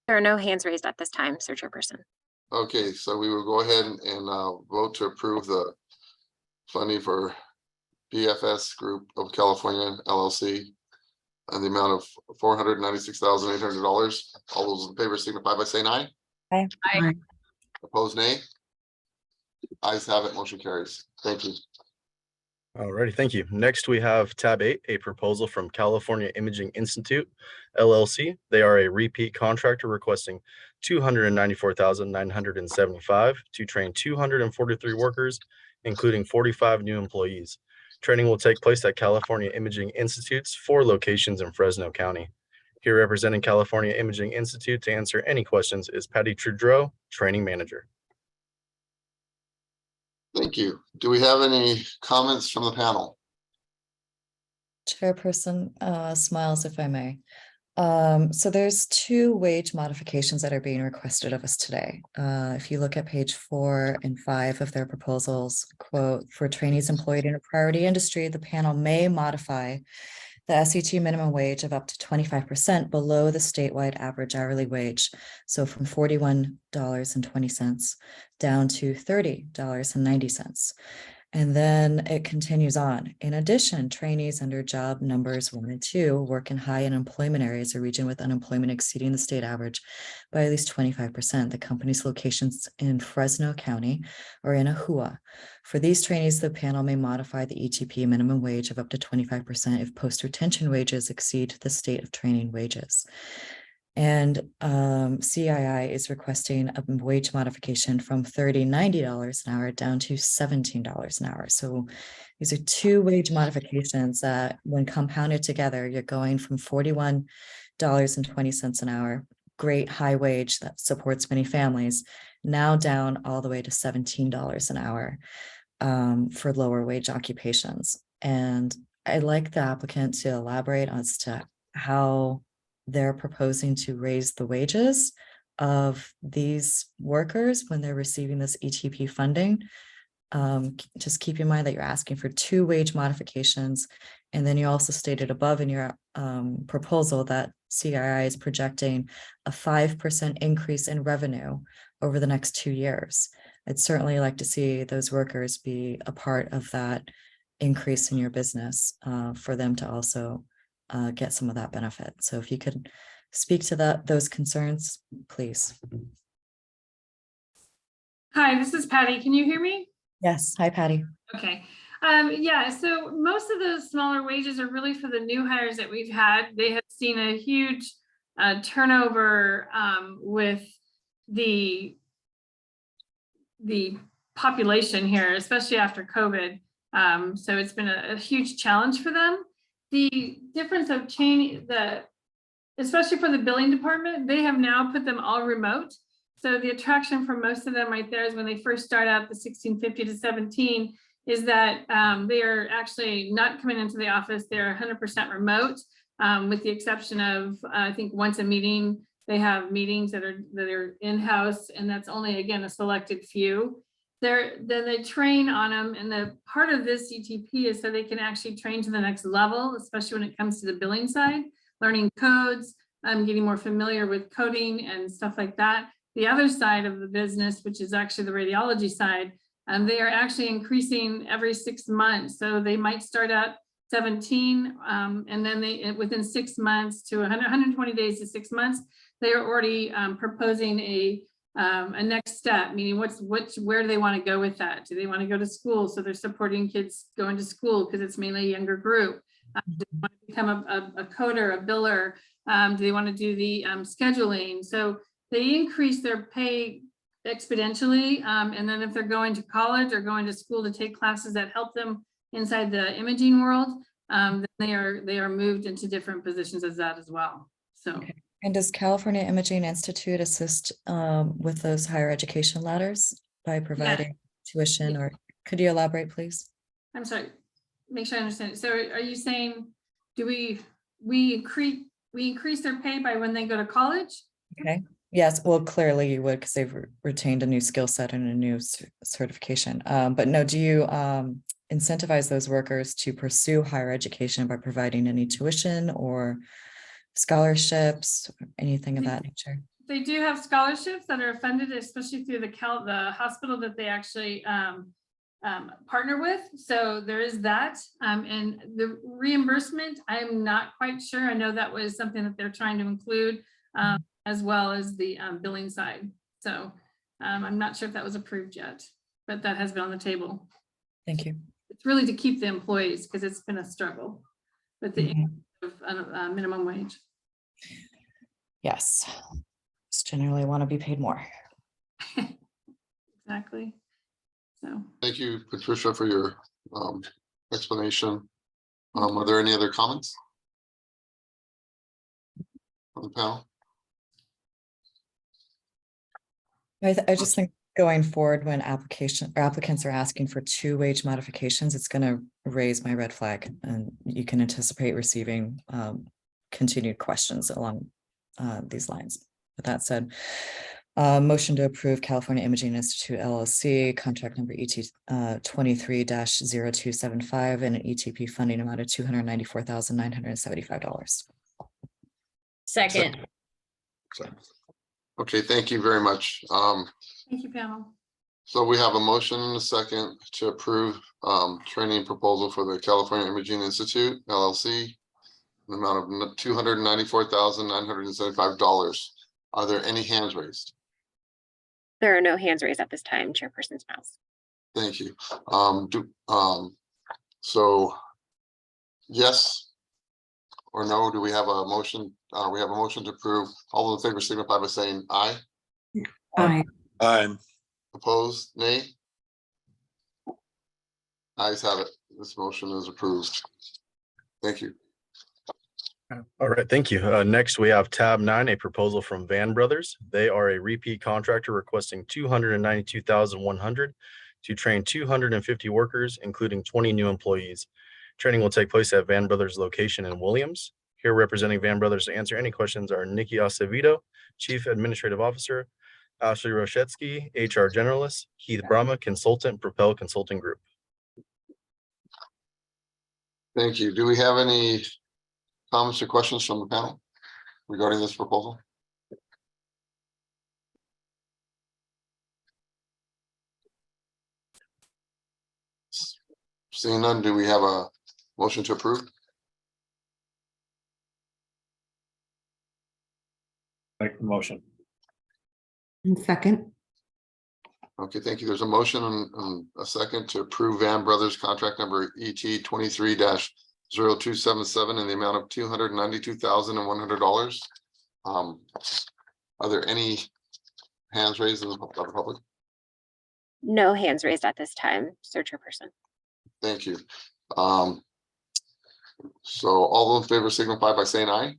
Speaker 2: There are no hands raised at this time, Sir Chairperson.
Speaker 1: Okay, so we will go ahead and vote to approve the funding for BFS Group of California LLC and the amount of $496,800. All those in favor signify by saying aye.
Speaker 3: Aye.
Speaker 15: Aye.
Speaker 1: Opposed, nay. Ayes have it, motion carries. Thank you.
Speaker 16: Alrighty, thank you. Next, we have tab 8, a proposal from California Imaging Institute, LLC. They are a repeat contractor requesting $294,975 to train 243 workers, including 45 new employees. Training will take place at California Imaging Institute's 4 locations in Fresno County. Here representing California Imaging Institute to answer any questions is Patty Trudreau, Training Manager.
Speaker 1: Thank you. Do we have any comments from the panel?
Speaker 3: Chairperson Smiles, if I may. So there's 2 wage modifications that are being requested of us today. If you look at page 4 and 5 of their proposals, quote, for trainees employed in a priority industry, the panel may modify the SET minimum wage of up to 25% below the statewide average hourly wage. So from $41.20 down to $30.90. And then it continues on. In addition, trainees under job numbers 1 and 2 work in high unemployment areas or region with unemployment exceeding the state average by at least 25%. The company's locations in Fresno County or in Ahua. For these trainees, the panel may modify the ETP minimum wage of up to 25% if post-retention wages exceed the state of training wages. And CII is requesting a wage modification from $90 an hour down to $17 an hour. So these are 2 wage modifications that when compounded together, you're going from $41.20 an hour, great high wage that supports many families, now down all the way to $17 an hour for lower wage occupations. And I'd like the applicant to elaborate as to how they're proposing to raise the wages of these workers when they're receiving this ETP funding. Just keep in mind that you're asking for 2 wage modifications. And then you also stated above in your proposal that CII is projecting a 5% increase in revenue over the next 2 years. I'd certainly like to see those workers be a part of that increase in your business for them to also get some of that benefit. So if you could speak to those concerns, please.
Speaker 17: Hi, this is Patty. Can you hear me?
Speaker 3: Yes, hi Patty.
Speaker 17: Okay. Yeah, so most of those smaller wages are really for the new hires that we've had. They have seen a huge turnover with the population here, especially after COVID. So it's been a huge challenge for them. The difference of especially for the billing department, they have now put them all remote. So the attraction for most of them right there is when they first start out the 1650 to 17 is that they are actually not coming into the office. They're 100% remote, with the exception of, I think once a meeting, they have meetings that are in-house, and that's only, again, a selected few. Then they train on them, and the part of this ETP is so they can actually train to the next level, especially when it comes to the billing side, learning codes, getting more familiar with coding and stuff like that. The other side of the business, which is actually the radiology side, they are actually increasing every 6 months. So they might start at 17, and then within 6 months to 120 days to 6 months, they are already proposing a next step, meaning where do they want to go with that? Do they want to go to school? So they're supporting kids going to school because it's mainly a younger group. Do they want to become a coder, a biller? Do they want to do the scheduling? So they increase their pay exponentially. And then if they're going to college or going to school to take classes that help them inside the imaging world, then they are moved into different positions as that as well. So.
Speaker 3: Okay. And does California Imaging Institute assist with those higher education ladders by providing tuition, or could you elaborate, please?
Speaker 17: I'm sorry, make sure I understand. So are you saying, do we increase their pay by when they go to college?
Speaker 3: Okay. Yes, well, clearly you would, because they've retained a new skill set and a new certification. But no, do you incentivize those workers to pursue higher education by providing any tuition or scholarships, or anything of that nature?
Speaker 17: They do have scholarships that are funded, especially through the hospital that they actually partner with. So there is that. And the reimbursement, I'm not quite sure. I know that was something that they're trying to include, as well as the billing side. So I'm not sure if that was approved yet, but that has been on the table.
Speaker 3: Thank you.
Speaker 17: It's really to keep the employees, because it's been a struggle with the minimum wage.
Speaker 3: Yes, just generally want to be paid more.
Speaker 17: Exactly. So.
Speaker 1: Thank you, Patricia, for your explanation. Are there any other comments on the panel?
Speaker 3: I just think going forward, when applicants are asking for 2 wage modifications, it's going to raise my red flag, and you can anticipate receiving continued questions along these lines. With that said, motion to approve California Imaging Institute LLC contract number ET 23-0275 and an ETP funding amount of $294,975.
Speaker 15: Second.
Speaker 1: Okay, thank you very much.
Speaker 17: Thank you, panel.
Speaker 1: So we have a motion and a second to approve training proposal for the California Imaging Institute LLC, the amount of $294,975. Are there any hands raised?
Speaker 2: There are no hands raised at this time, Chairperson Smiles.
Speaker 1: Thank you. So yes or no, do we have a motion? We have a motion to approve. All those in favor signify by saying aye.
Speaker 3: Aye.
Speaker 13: Aye.
Speaker 1: Opposed, nay? Ayes have it. This motion is approved. Thank you.
Speaker 16: All right, thank you. Next, we have tab 9, a proposal from Van Brothers. They are a repeat contractor requesting $292,100 to train 250 workers, including 20 new employees. Training will take place at Van Brothers location in Williams. Here representing Van Brothers to answer any questions are Nikki Acevedo, Chief Administrative Officer, Ashley Roshetsky, HR Generalist, Keith Brahma, Consultant, Propel Consulting Group.
Speaker 1: Thank you. Do we have any comments or questions from the panel regarding this proposal? Seeing none, do we have a motion to approve?
Speaker 4: Make the motion.
Speaker 15: Second.
Speaker 1: Okay, thank you. There's a motion and a second to approve Van Brothers contract number ET 23-0277 in the amount of $292,100. Are there any hands raised in the public?
Speaker 2: No hands raised at this time, Sir Chairperson.
Speaker 1: Thank you. So all those in favor signify by saying aye.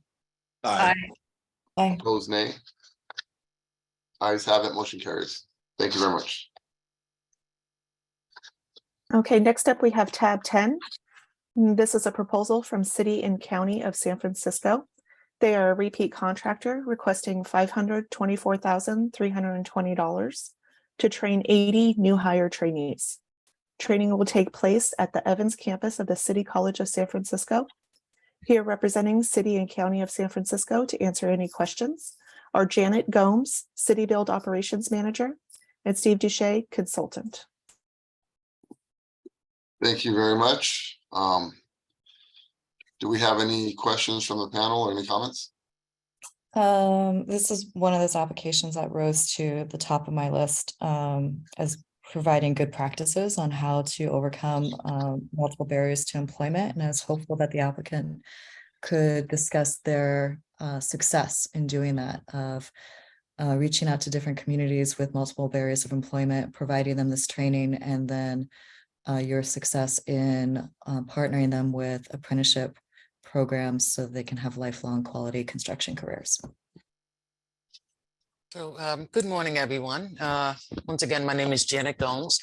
Speaker 15: Aye.
Speaker 3: Aye.
Speaker 1: Opposed, nay. Ayes have it, motion carries. Thank you very much.
Speaker 11: Okay, next up, we have tab 10. This is a proposal from City and County of San Francisco. They are a repeat contractor requesting $524,320 to train 80 new hire trainees. Training will take place at the Evans campus of the City College of San Francisco. Here representing City and County of San Francisco to answer any questions are Janet Gomes, City Build Operations Manager, and Steve Duche, Consultant.
Speaker 1: Thank you very much. Do we have any questions from the panel or any comments?
Speaker 3: This is one of those applications that rose to the top of my list as providing good practices on how to overcome multiple barriers to employment. And I was hopeful that the applicant could discuss their success in doing that, of reaching out to different communities with multiple barriers of employment, providing them this training, and then your success in partnering them with apprenticeship programs so they can have lifelong quality construction careers.
Speaker 18: So good morning, everyone. Once again, my name is Janet Gomes.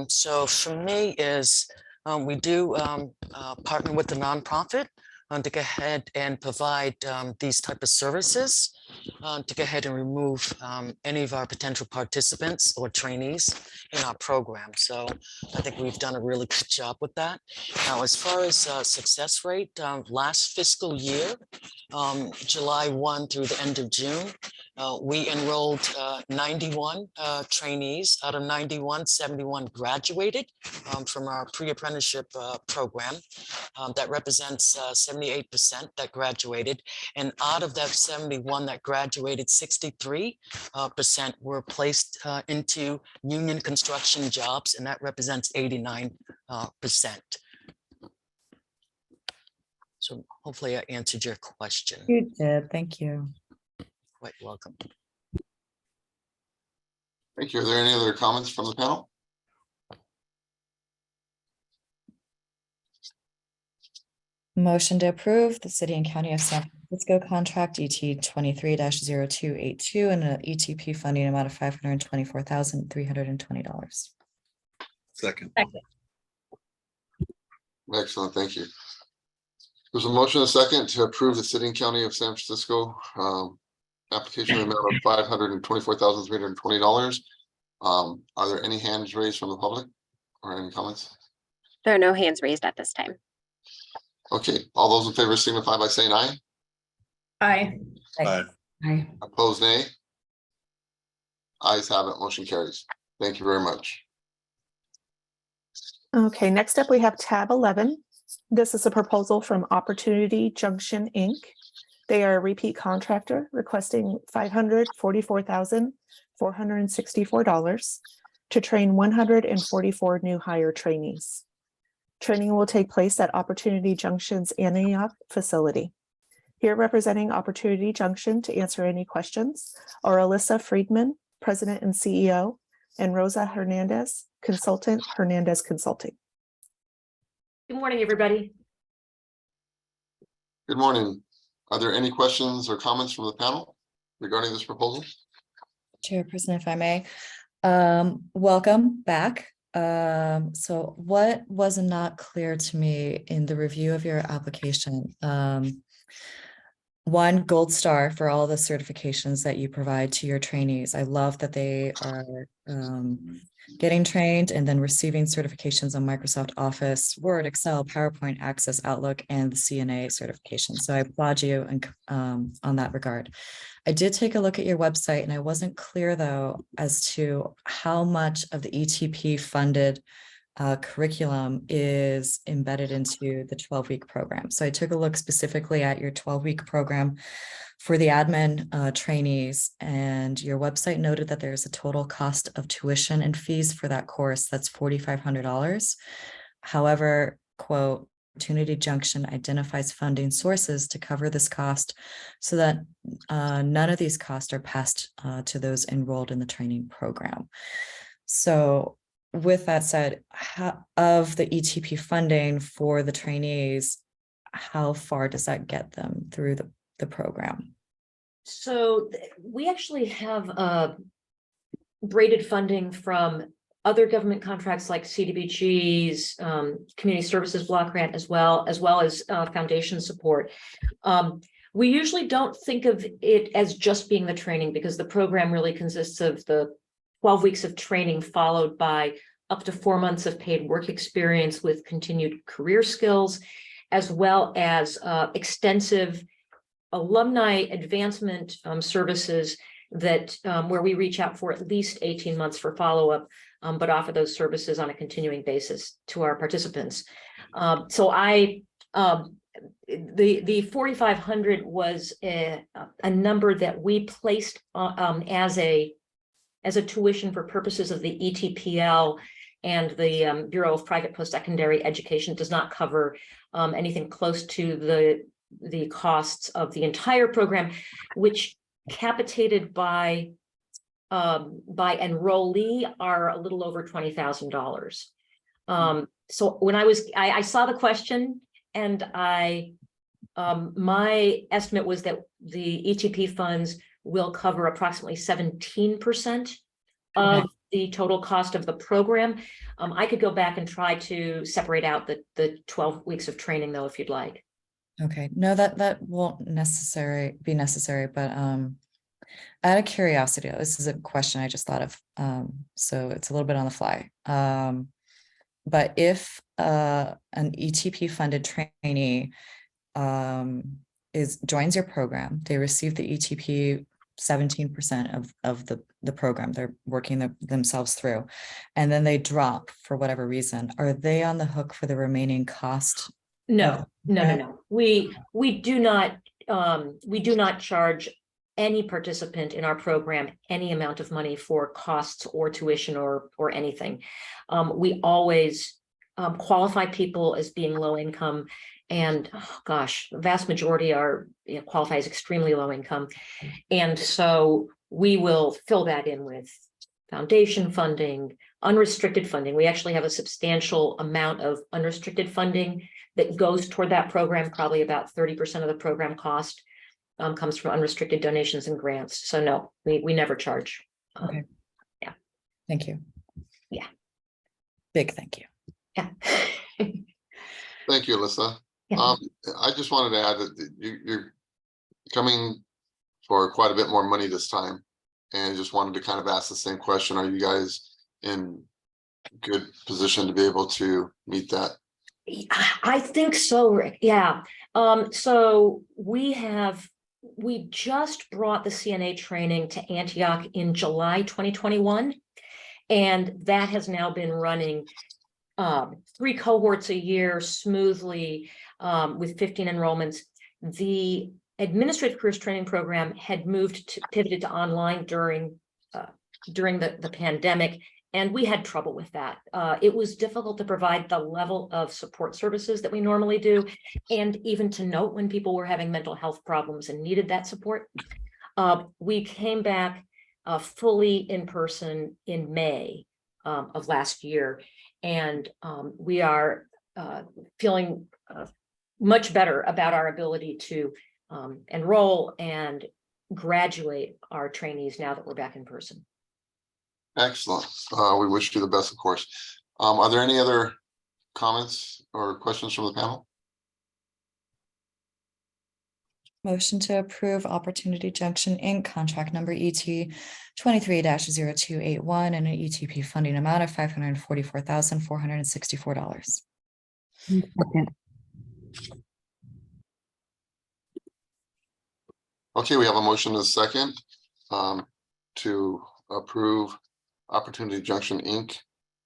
Speaker 18: So for me is we do partner with the nonprofit to go ahead and provide these type of services to go ahead and remove any of our potential participants or trainees in our program. So I think we've done a really good job with that. Now, as far as success rate, last fiscal year, July 1 through the end of June, we enrolled 91 trainees. Out of 91, 71 graduated from our pre-apprenticeship program. That represents 78% that graduated. And out of that 71 that graduated, 63% were placed into union construction jobs, and that represents 89%. So hopefully I answered your question.
Speaker 3: You did, thank you.
Speaker 18: Quite welcome.
Speaker 1: Thank you. Are there any other comments from the panel?
Speaker 3: Motion to approve the City and County of San Francisco contract ET 23-0282 and an ETP funding amount of $524,320.
Speaker 1: Second. Excellent, thank you. There's a motion and a second to approve the City and County of San Francisco application amount of $524,320. Are there any hands raised from the public or any comments?
Speaker 2: There are no hands raised at this time.
Speaker 1: Okay, all those in favor signify by saying aye.
Speaker 15: Aye.
Speaker 1: Aye.
Speaker 3: Aye.
Speaker 1: Opposed, nay. Ayes have it, motion carries. Thank you very much.
Speaker 11: Okay, next up, we have tab 11. This is a proposal from Opportunity Junction, Inc. They are a repeat contractor requesting $544,464 to train 144 new hire trainees. Training will take place at Opportunity Junction's Antioch facility. Here representing Opportunity Junction to answer any questions are Alyssa Friedman, President and CEO, and Rosa Hernandez, Consultant, Hernandez Consulting.
Speaker 15: Good morning, everybody.
Speaker 1: Good morning. Are there any questions or comments from the panel regarding this proposal?
Speaker 3: Chairperson, if I may, welcome back. So what was not clear to me in the review of your application? One, gold star for all the certifications that you provide to your trainees. I love that they are getting trained and then receiving certifications on Microsoft Office, Word, Excel, PowerPoint, Access, Outlook, and the CNA certification. So I applaud you on that regard. I did take a look at your website and I wasn't clear though as to how much of the ETP funded curriculum is embedded into the 12-week program. So I took a look specifically at your 12-week program for the admin trainees, and your website noted that there's a total cost of tuition and fees for that course that's $4,500. However, quote, Opportunity Junction identifies funding sources to cover this cost so that none of these costs are passed to those enrolled in the training program. So with that said, of the ETP funding for the trainees, how far does that get them through the program?
Speaker 15: So we actually have braided funding from other government contracts like CDBG's community services block grant, as well as foundation support. We usually don't think of it as just being the training, because the program really consists of the 12 weeks of training followed by up to 4 months of paid work experience with continued career skills, as well as extensive alumni advancement services that where we reach out for at least 18 months for follow-up, but offer those services on a continuing basis to our participants. So the 4,500 was a number that we placed as a tuition for purposes of the ETPL, and the Bureau of Private Post-Secondary Education does not cover anything close to the costs of the entire program, which capitated by enrollee are a little over $20,000. So when I saw the question, and my estimate was that the ETP funds will cover approximately 17% of the total cost of the program. I could go back and try to separate out the 12 weeks of training, though, if you'd like.
Speaker 3: Okay, no, that won't be necessary, but out of curiosity, this is a question I just thought of, so it's a little bit on the fly. But if an ETP funded trainee joins your program, they receive the ETP 17% of the program they're working themselves through, and then they drop for whatever reason, are they on the hook for the remaining cost?
Speaker 15: No. We do not charge any participant in our program any amount of money for costs or tuition or anything. We always qualify people as being low income, and the vast majority qualify as extremely low income, and so we will fill that in with foundation funding, unrestricted funding. We actually have a substantial amount of unrestricted funding that goes toward that program. Probably about 30% of the program cost comes from unrestricted donations and grants. So no, we never charge.
Speaker 3: Okay.
Speaker 15: Yeah.
Speaker 3: Thank you.
Speaker 15: Yeah.
Speaker 3: Big thank you.
Speaker 15: Yeah.
Speaker 1: Thank you, Alyssa.
Speaker 15: Yeah.
Speaker 1: I just wanted to add that you're coming for quite a bit more money this time, and just wanted to kind of ask the same question. Are you guys in good position to be able to meet that?
Speaker 15: I think so, Rick. Yeah. So we just brought the CNA training to Antioch in July 2021, and that has now been running 3 cohorts a year smoothly with 15 enrollments. The administrative careers training program had pivoted to online during the pandemic, and we had trouble with that. It was difficult to provide the level of support services that we normally do, and even to note when people were having mental health problems and needed that support. We came back fully in person in May of last year, and we are feeling much better about our ability to enroll and graduate our trainees now that we're back in person.
Speaker 1: Excellent. We wish you the best, of course. Are there any other comments or questions from the panel?
Speaker 3: Motion to approve Opportunity Junction Inc. contract number ET 23-0281 and an ETP funding amount of $544,464.
Speaker 1: Okay, we have a motion and a second to approve Opportunity Junction Inc.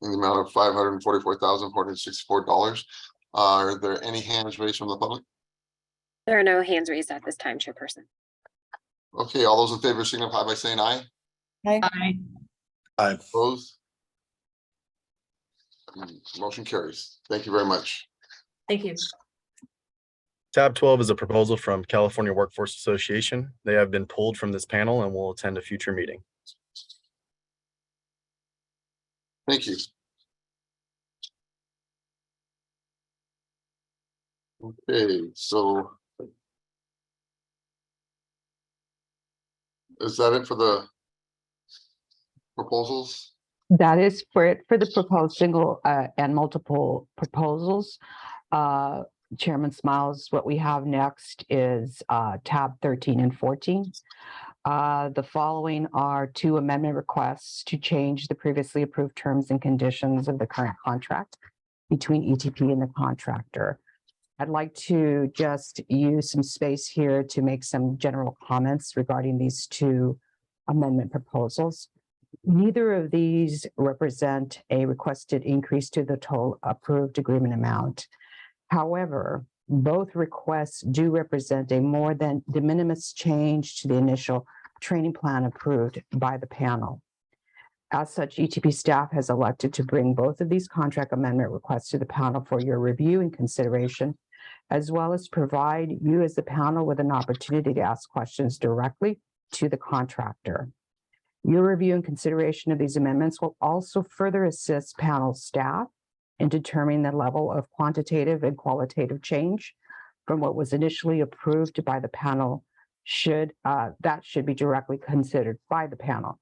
Speaker 1: in the amount of $544,464. Are there any hands raised from the public?
Speaker 2: There are no hands raised at this time, Chairperson.
Speaker 1: Okay, all those in favor signify by saying aye.
Speaker 11: Aye.
Speaker 16: Aye.
Speaker 1: Opposed? Motion carries. Thank you very much.
Speaker 15: Thank you.
Speaker 16: Tab 12 is a proposal from California Workforce Association. They have been pulled from this panel and will attend a future meeting.
Speaker 1: Thank you. Okay, so is that it for the proposals?
Speaker 19: That is for it for the proposed single and multiple proposals. Chairman Smiles, what we have next is tab 13 and 14. The following are 2 amendment requests to change the previously approved terms and conditions of the current contract between ETP and the contractor. I'd like to just use some space here to make some general comments regarding these 2 amendment proposals. Neither of these represent a requested increase to the total approved agreement amount. However, both requests do represent a more than de minimis change to the initial training plan approved by the panel. As such, ETP staff has elected to bring both of these contract amendment requests to the panel for your review and consideration, as well as provide you as the panel with an opportunity to ask questions directly to the contractor. Your review and consideration of these amendments will also further assist panel staff in determining the level of quantitative and qualitative change from what was initially approved by the panel that should be directly considered by the panel.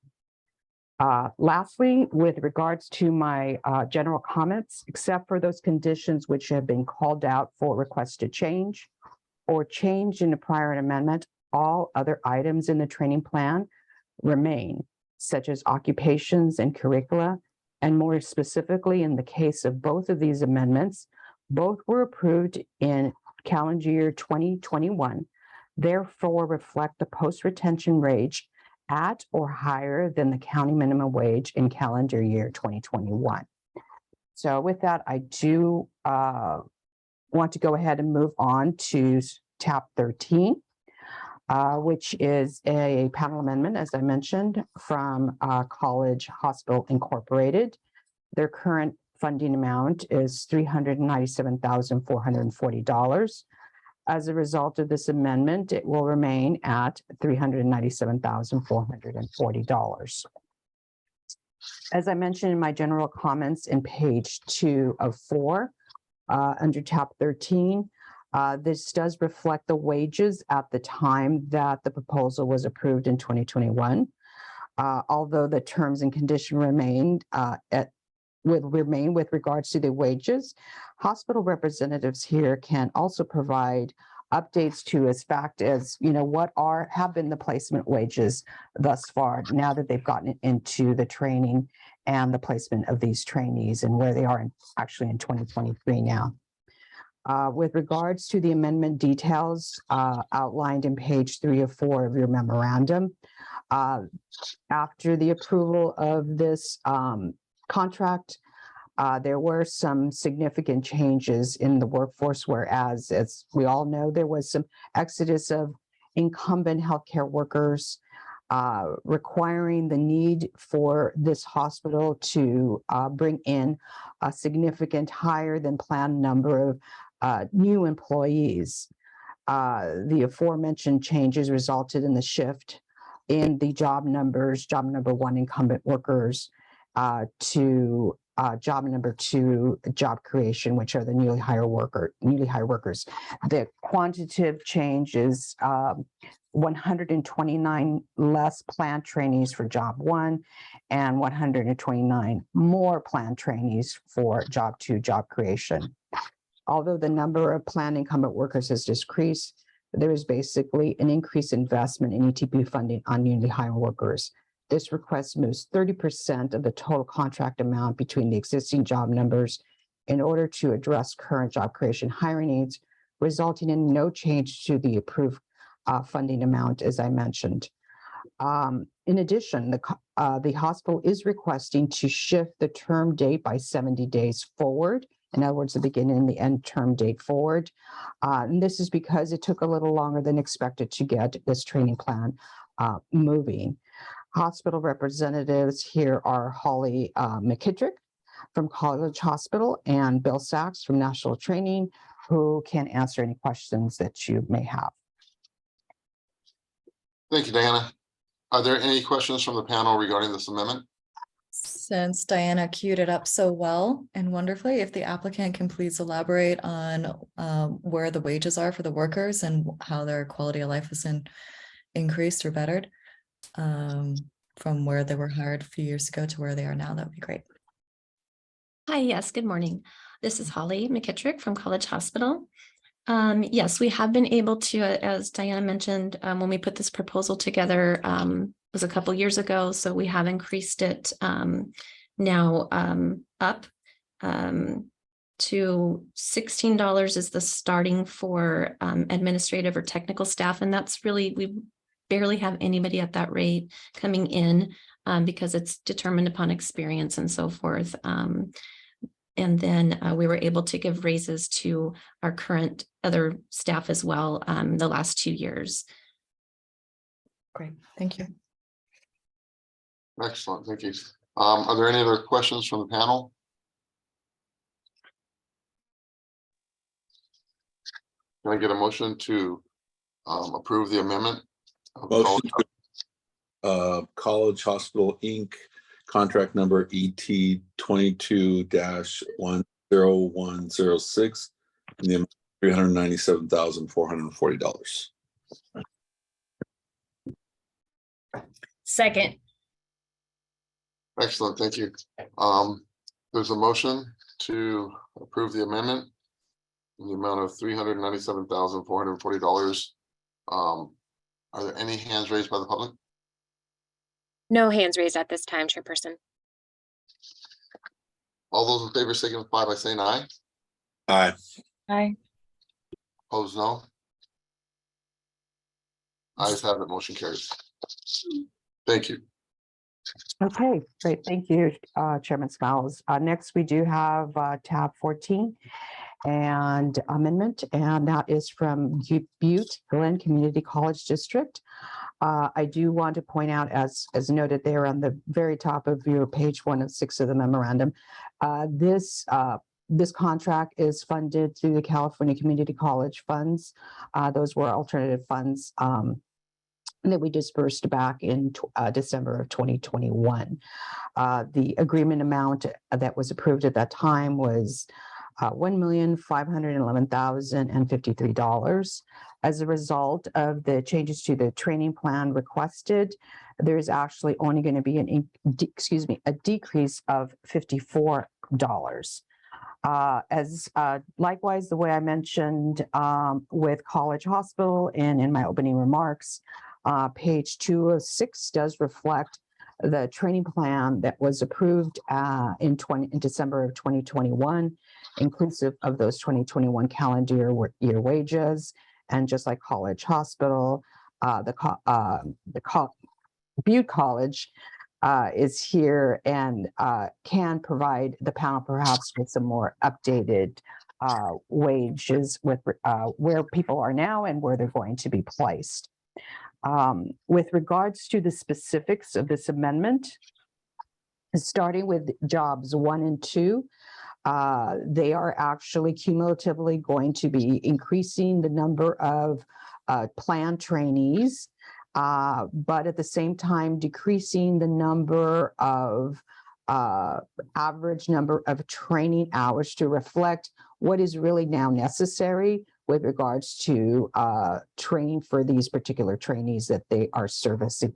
Speaker 19: Lastly, with regards to my general comments, except for those conditions which have been called out for requested change or change in a prior amendment, all other items in the training plan remain, such as occupations and curricula, and more specifically, in the case of both of these amendments, both were approved in calendar year 2021, therefore reflect the post-retention wage at or higher than the county minimum wage in calendar year 2021. So with that, I do want to go ahead and move on to tab 13. Which is a panel amendment, as I mentioned, from College Hospital Incorporated. Their current funding amount is $397,440. As a result of this amendment, it will remain at $397,440. As I mentioned in my general comments in page 2 of 4, under tab 13, this does reflect the wages at the time that the proposal was approved in 2021. Although the terms and conditions will remain with regards to the wages, hospital representatives here can also provide updates to as what have been the placement wages thus far, now that they've gotten into the training and the placement of these trainees and where they are actually in 2023 now. With regards to the amendment details outlined in page 3 of 4 of your memorandum, after the approval of this contract, there were some significant changes in the workforce, whereas, as we all know, there was some exodus of incumbent healthcare workers, requiring the need for this hospital to bring in a significant higher than planned number of new employees. The aforementioned changes resulted in the shift in the job number 1 incumbent workers to job number 2 job creation, which are the newly hired workers. The quantitative change is 129 less planned trainees for job 1 and 129 more planned trainees for job 2 job creation. Although the number of planned incumbent workers has decreased, there is basically an increased investment in ETP funding on newly hired workers. This request moves 30% of the total contract amount between the existing job numbers in order to address current job creation hiring needs, resulting in no change to the approved funding amount, as I mentioned. In addition, the hospital is requesting to shift the term date by 70 days forward. In other words, the beginning and the end term date forward. And this is because it took a little longer than expected to get this training plan moving. Hospital representatives here are Holly McKittrick from College Hospital and Bill Sachs from National Training, who can answer any questions that you may have.
Speaker 1: Thank you, Diana. Are there any questions from the panel regarding this amendment?
Speaker 3: Since Diana queued it up so well and wonderfully, if the applicant can please elaborate on where the wages are for the workers and how their quality of life has been increased or bettered from where they were hired a few years ago to where they are now, that would be great.
Speaker 20: Hi, yes, good morning. This is Holly McKittrick from College Hospital. Yes, we have been able to, as Diana mentioned, when we put this proposal together, was a couple years ago, so we have increased it now up to $16 is the starting for administrative or technical staff, and that's really, we barely have anybody at that rate coming in because it's determined upon experience and so forth. And then we were able to give raises to our current other staff as well the last 2 years.
Speaker 3: Great, thank you.
Speaker 1: Excellent, thank you. Are there any other questions from the panel? Can I get a motion to approve the amendment?
Speaker 21: Motion to College Hospital, Inc., contract number ET 22-10106, in the amount of $397,440.
Speaker 20: Second.
Speaker 1: Excellent, thank you. There's a motion to approve the amendment in the amount of $397,440. Are there any hands raised by the public?
Speaker 2: No hands raised at this time, Chairperson.
Speaker 1: All those in favor signify by saying aye.
Speaker 21: Aye.
Speaker 3: Aye.
Speaker 1: Opposed, no. Ayes have it, motion carries. Thank you.
Speaker 19: Okay, great. Thank you, Chairman Smiles. Next, we do have tab 14 and amendment, and that is from Butte Glen Community College District. I do want to point out, as noted there on the very top of your page 106 of the memorandum, this contract is funded through the California Community College funds. Those were alternative funds that we dispersed back in December of 2021. The agreement amount that was approved at that time was $1,511,053. As a result of the changes to the training plan requested, there's actually only going to be a decrease of $54. Likewise, the way I mentioned with College Hospital and in my opening remarks, page 206 does reflect the training plan that was approved in December of 2021, inclusive of those 2021 calendar year wages. And just like College Hospital, Butte College is here and can provide the panel perhaps with some more updated wages with where people are now and where they're going to be placed. With regards to the specifics of this amendment, starting with jobs 1 and 2, they are actually cumulatively going to be increasing the number of planned trainees, but at the same time decreasing the number of average number of training hours to reflect what is really now necessary with regards to training for these particular trainees that they are servicing.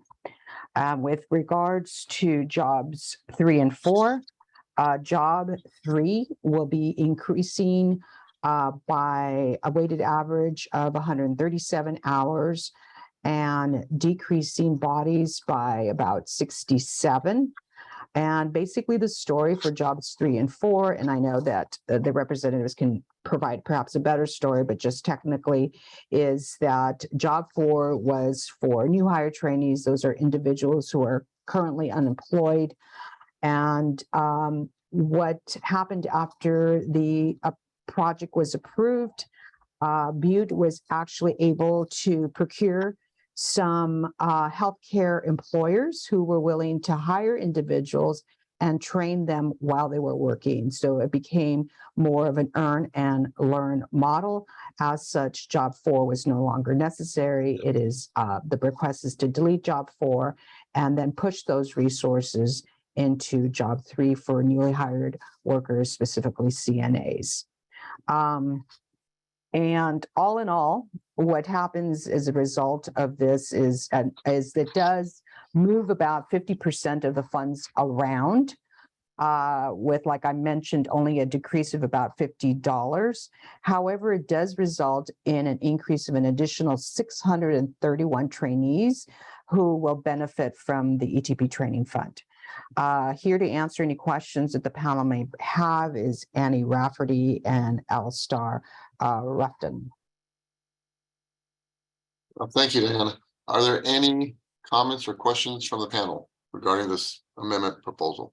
Speaker 19: With regards to jobs 3 and 4, job 3 will be increasing by a weighted average of 137 hours and decreasing bodies by about 67. And basically the story for jobs 3 and 4, and I know that the representatives can provide perhaps a better story, but just technically is that job 4 was for new hire trainees. Those are individuals who are currently unemployed. And what happened after the project was approved, Butte was actually able to procure some healthcare employers who were willing to hire individuals and train them while they were working. So it became more of an earn and learn model. As such, job 4 was no longer necessary. It is the request is to delete job 4 and then push those resources into job 3 for newly hired workers, specifically CNAs. And all in all, what happens as a result of this is it does move about 50% of the funds around, with, like I mentioned, only a decrease of about $50. However, it does result in an increase of an additional 631 trainees who will benefit from the ETP training fund. Here to answer any questions that the panel may have is Annie Rafferty and Elstar Ruffton.
Speaker 1: Thank you, Diana. Are there any comments or questions from the panel regarding this amendment proposal?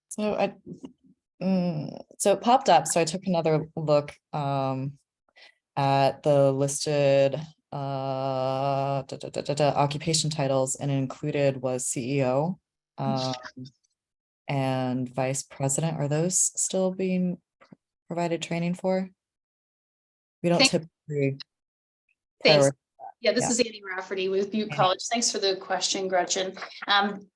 Speaker 3: So so it popped up, so I took another look at the listed occupation titles, and it included was CEO and vice president. Are those still being provided training for? We don't typically.
Speaker 5: Thanks.
Speaker 3: prioritize
Speaker 5: Yeah, this
Speaker 3: Yeah.
Speaker 5: is Annie Rafferty with Butte College. Thanks for the question, Gretchen.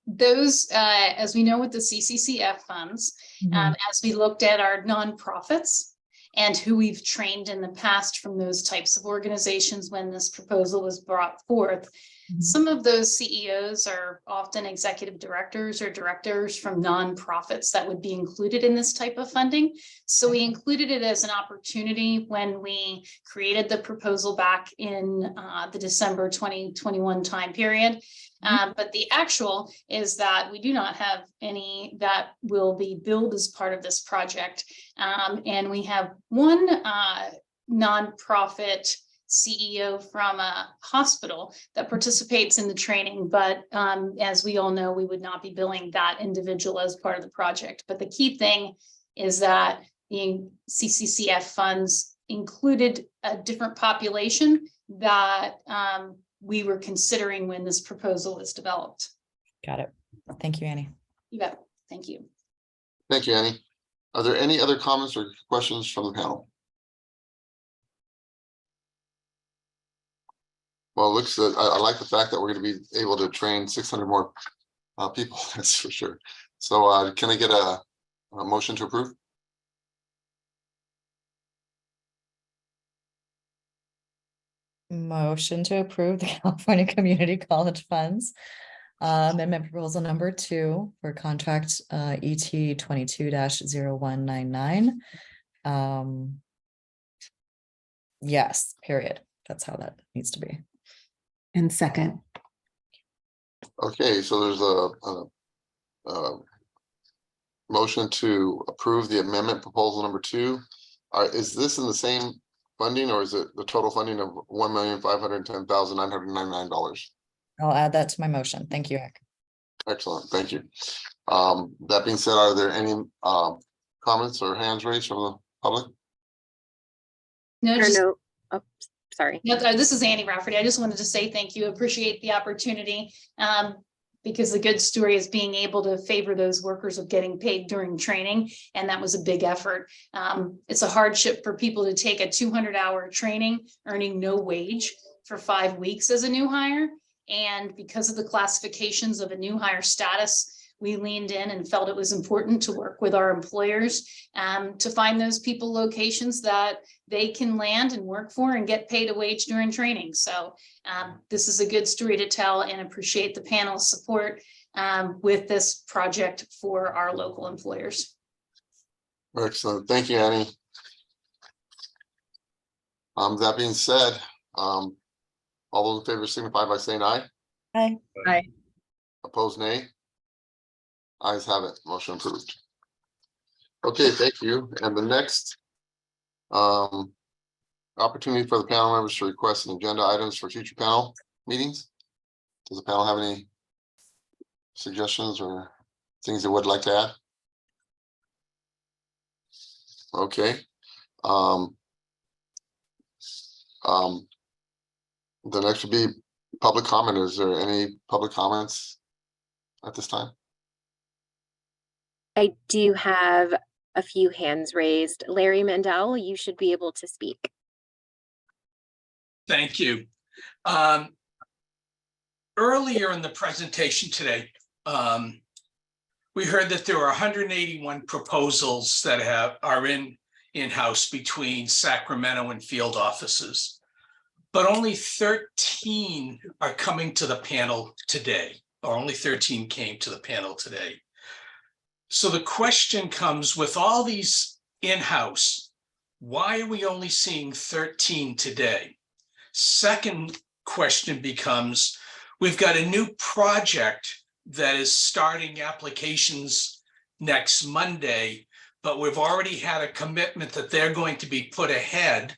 Speaker 5: Those, as we know with the CCCF funds, as we looked at our nonprofits and who we've trained in the past from those types of organizations when this proposal was brought forth, some of those CEOs are often executive directors or directors from nonprofits that would be included in this type of funding. So we included it as an opportunity when we created the proposal back in the December 2021 time period. But the actual is that we do not have any that will be billed as part of this project. And we have one nonprofit CEO from a hospital that participates in the training, but as we all know, we would not be billing that individual as part of the project. But the key thing is that the CCCF funds included a different population that we were considering when this proposal was developed.
Speaker 3: Got it. Thank you, Annie.
Speaker 5: You bet. Thank you.
Speaker 1: Thank you, Annie. Are there any other comments or questions from the panel? Well, it looks, I like the fact that we're going to be able to train 600 more people, that's for sure. So can I get a motion to approve?
Speaker 3: Motion to approve the California Community College Funds amendment proposal number 2 for contract ET 22-0199. Yes, period. That's how that needs to be.
Speaker 22: And second.
Speaker 1: Okay, so there's a motion to approve the amendment proposal number 2. Is this in the same funding, or is it the total funding of $1,510,999?
Speaker 3: I'll add that to my motion. Thank you, Eric.
Speaker 1: Excellent, thank you. That being said, are there any comments or hands raised from the public?
Speaker 5: No, just,
Speaker 2: Sorry.
Speaker 5: no, this is Annie Rafferty. I just wanted to say thank you. Appreciate the opportunity. Because the good story is being able to favor those workers of getting paid during training. And that was a big effort. It's a hardship for people to take a 200-hour training, earning no wage for 5 weeks as a new hire. And because of the classifications of a new hire status, we leaned in and felt it was important to work with our employers to find those people locations that they can land and work for and get paid a wage during training. So this is a good story to tell, and appreciate the panel's support with this project for our local employers.
Speaker 1: Excellent, thank you, Annie. That being said, all those in favor signify by saying aye.
Speaker 3: Aye.
Speaker 2: Aye.
Speaker 1: Opposed, nay. Ayes have it, motion approved. Okay, thank you. And the next opportunity for the panel members to request an agenda items for future panel meetings. Does the panel have any suggestions or things they would like to add? Okay. The next would be public comment. Is there any public comments at this time?
Speaker 2: I do have a few hands raised. Larry Mandel, you should be able to speak.
Speaker 6: Thank you. Earlier in the presentation today, we heard that there are 181 proposals that are in-house between Sacramento and field offices, but only 13 are coming to the panel today, or only 13 came to the panel today. So the question comes, with all these in-house, why are we only seeing 13 today? Second question becomes, we've got a new project that is starting applications next Monday, but we've already had a commitment that they're going to be put ahead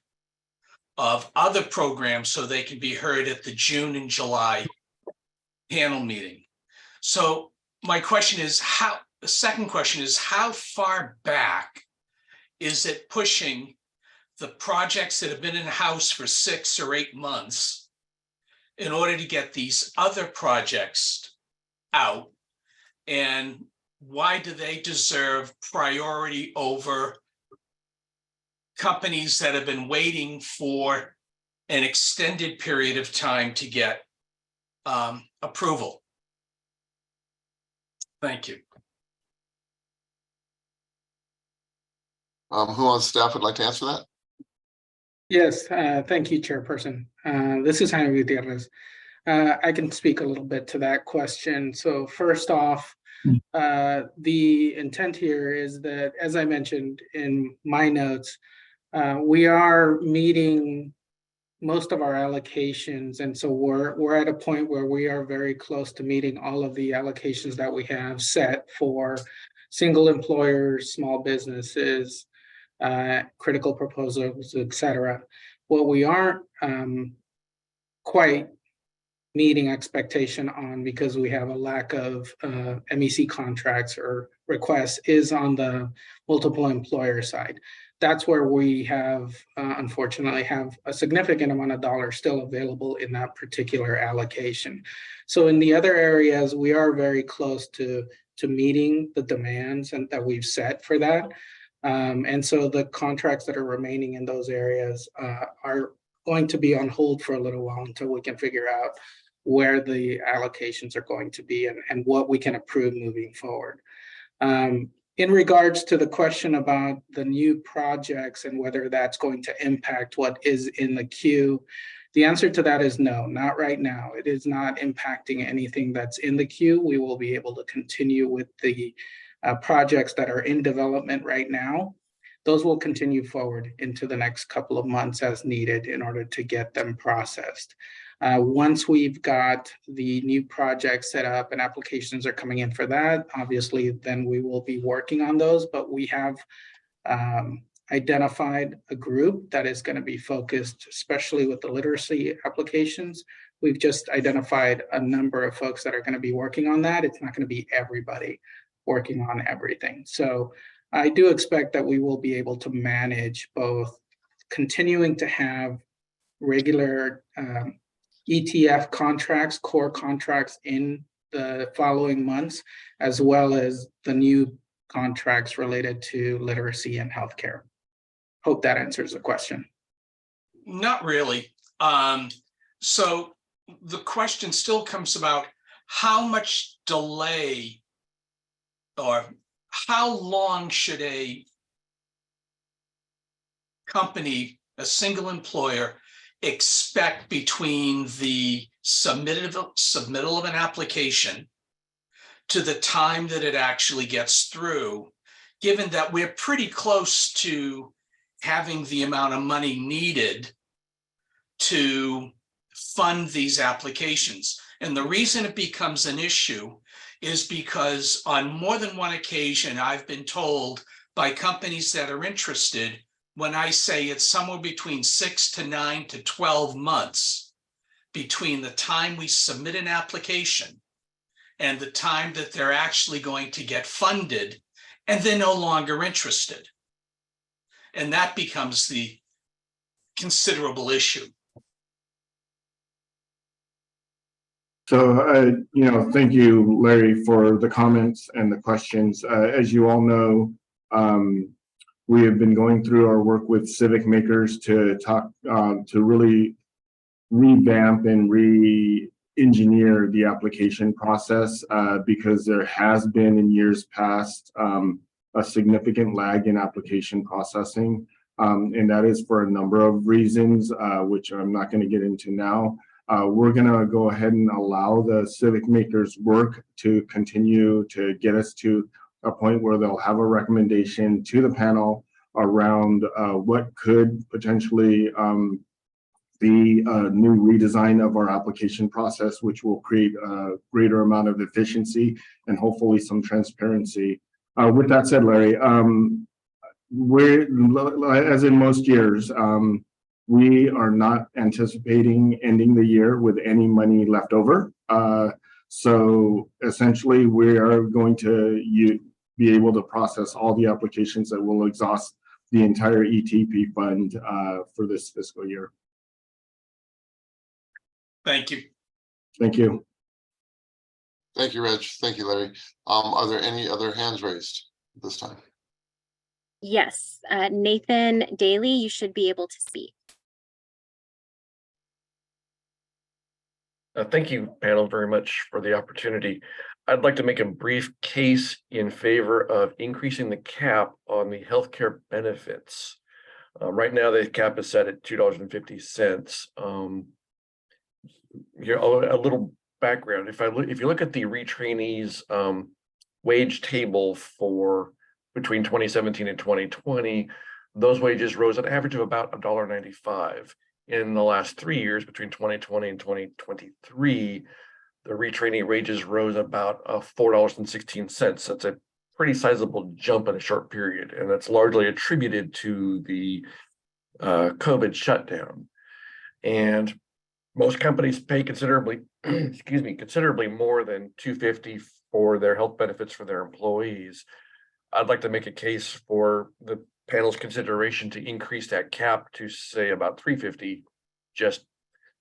Speaker 6: of other programs so they can be heard at the June and July panel meeting. So my question is, the second question is, how far back is it pushing the projects that have been in house for 6 or 8 months in order to get these other projects out? And why do they deserve priority over companies that have been waiting for an extended period of time to get approval? Thank you.
Speaker 1: Who on staff would like to answer that?
Speaker 8: Yes, thank you, Chairperson. This is Jaime Gutierrez. I can speak a little bit to that question. So first off, the intent here is that, as I mentioned in my notes, we are meeting most of our allocations. And so we're at a point where we are very close to meeting all of the allocations that we have set for single employers, small businesses, critical proposals, et cetera. What we aren't quite meeting expectation on, because we have a lack of MEC contracts or requests, is on the multiple employer side. That's where we have, unfortunately, have a significant amount of dollars still available in that particular allocation. So in the other areas, we are very close to meeting the demands and that we've set for that. And so the contracts that are remaining in those areas are going to be on hold for a little while until we can figure out where the allocations are going to be and what we can approve moving forward. In regards to the question about the new projects and whether that's going to impact what is in the queue, the answer to that is no, not right now. It is not impacting anything that's in the queue. We will be able to continue with the projects that are in development right now. Those will continue forward into the next couple of months as needed in order to get them processed. Once we've got the new project set up and applications are coming in for that, obviously, then we will be working on those, but we have identified a group that is going to be focused, especially with the literacy applications. We've just identified a number of folks that are going to be working on that. It's not going to be everybody working on everything. So I do expect that we will be able to manage both continuing to have regular ETF contracts, core contracts in the following months, as well as the new contracts related to literacy and healthcare. Hope that answers the question.
Speaker 6: Not really. So the question still comes about how much delay or how long should a company, a single employer, expect between the submittal of an application to the time that it actually gets through, given that we're pretty close to having the amount of money needed to fund these applications? And the reason it becomes an issue is because on more than one occasion, I've been told by companies that are interested when I say it's somewhere between 6 to 9 to 12 months between the time we submit an application and the time that they're actually going to get funded, and they're no longer interested. And that becomes the considerable issue.
Speaker 7: So, thank you, Larry, for the comments and the questions. As you all know, we have been going through our work with Civic Makers to talk, to really revamp and re-engineer the application process because there has been in years past a significant lag in application processing. And that is for a number of reasons, which I'm not going to get into now. We're going to go ahead and allow the Civic Makers work to continue to get us to a point where they'll have a recommendation to the panel around what could potentially be a new redesign of our application process, which will create a greater amount of efficiency and hopefully some transparency. With that said, Larry, as in most years, we are not anticipating ending the year with any money left over. So essentially, we are going to be able to process all the applications that will exhaust the entire ETP fund for this fiscal year.
Speaker 6: Thank you.
Speaker 7: Thank you.
Speaker 1: Thank you, Reg. Thank you, Larry. Are there any other hands raised at this time?
Speaker 2: Yes, Nathan Daly, you should be able to speak.
Speaker 10: Thank you, panel, very much for the opportunity. I'd like to make a brief case in favor of increasing the cap on the healthcare benefits. Right now, the cap is set at $2.50. A little background. If you look at the retrainees wage table for between 2017 and 2020, those wages rose an average of about $1.95. In the last 3 years, between 2020 and 2023, the retraining wages rose about $4.16. That's a pretty sizable jump in a short period, and that's largely attributed to the COVID shutdown. And most companies pay considerably, considerably more than $250 for their health benefits for their employees. I'd like to make a case for the panel's consideration to increase that cap to say about $350, just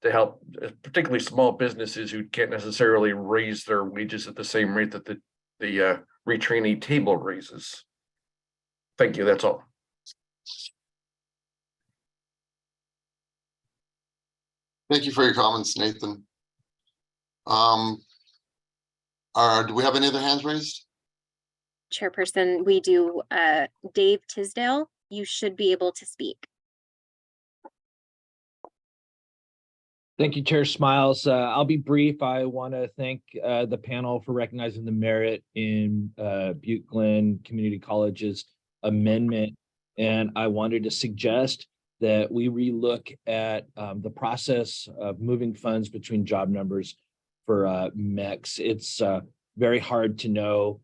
Speaker 10: to help particularly small businesses who can't necessarily raise their wages at the same rate that the retrainee table raises. Thank you, that's all.
Speaker 1: Thank you for your comments, Nathan. Do we have any other hands raised?
Speaker 2: Chairperson, we do. Dave Tisdale, you should be able to speak.
Speaker 23: Thank you, Chair Smiles. I'll be brief. I want to thank the panel for recognizing the merit in Butte Glen Community College's amendment. And I wanted to suggest that we relook at the process of moving funds between job numbers for MECs. It's very hard to know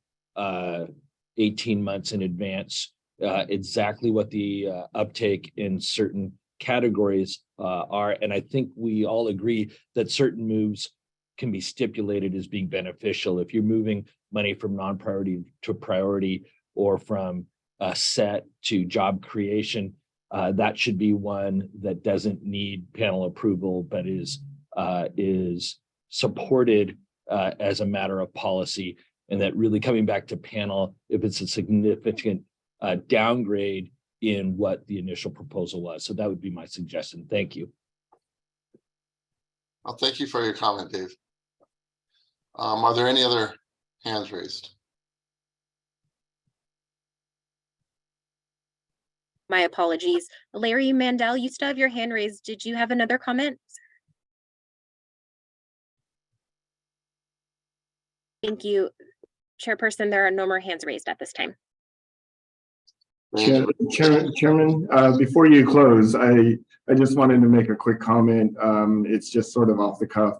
Speaker 23: 18 months in advance exactly what the uptake in certain categories are. And I think we all agree that certain moves can be stipulated as being beneficial. If you're moving money from non-priority to priority or from set to job creation, that should be one that doesn't need panel approval, but is supported as a matter of policy. And that really coming back to panel, if it's a significant downgrade in what the initial proposal was. So that would be my suggestion. Thank you.
Speaker 1: Well, thank you for your comment, Dave. Are there any other hands raised?
Speaker 2: My apologies. Larry Mandel, you still have your hand raised. Did you have another comment? Thank you. Chairperson, there are no more hands raised at this time.
Speaker 7: Chairman, before you close, I just wanted to make a quick comment. It's just sort of off the cuff,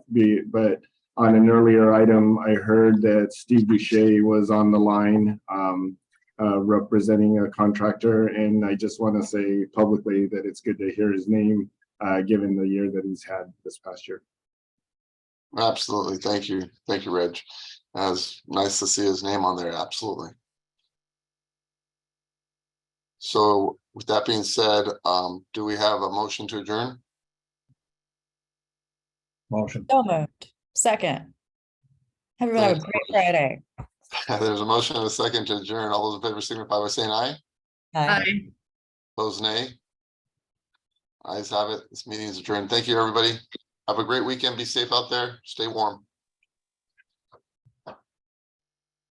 Speaker 7: but on an earlier item, I heard that Steve Boucher was on the line. representing a contractor. And I just want to say publicly that it's good to hear his name, given the year that he's had this past year.
Speaker 1: Absolutely. Thank you. Thank you, Reg. It's nice to see his name on there. Absolutely. So with that being said, do we have a motion to adjourn?
Speaker 4: Motion.
Speaker 3: So moved. Second. Everyone have a great Friday.
Speaker 1: There's a motion and a second to adjourn. All those in favor signify by saying aye.
Speaker 3: Aye.
Speaker 1: Opposed, nay. Ayes have it. This meeting is adjourned. Thank you, everybody. Have a great weekend. Be safe out there. Stay warm.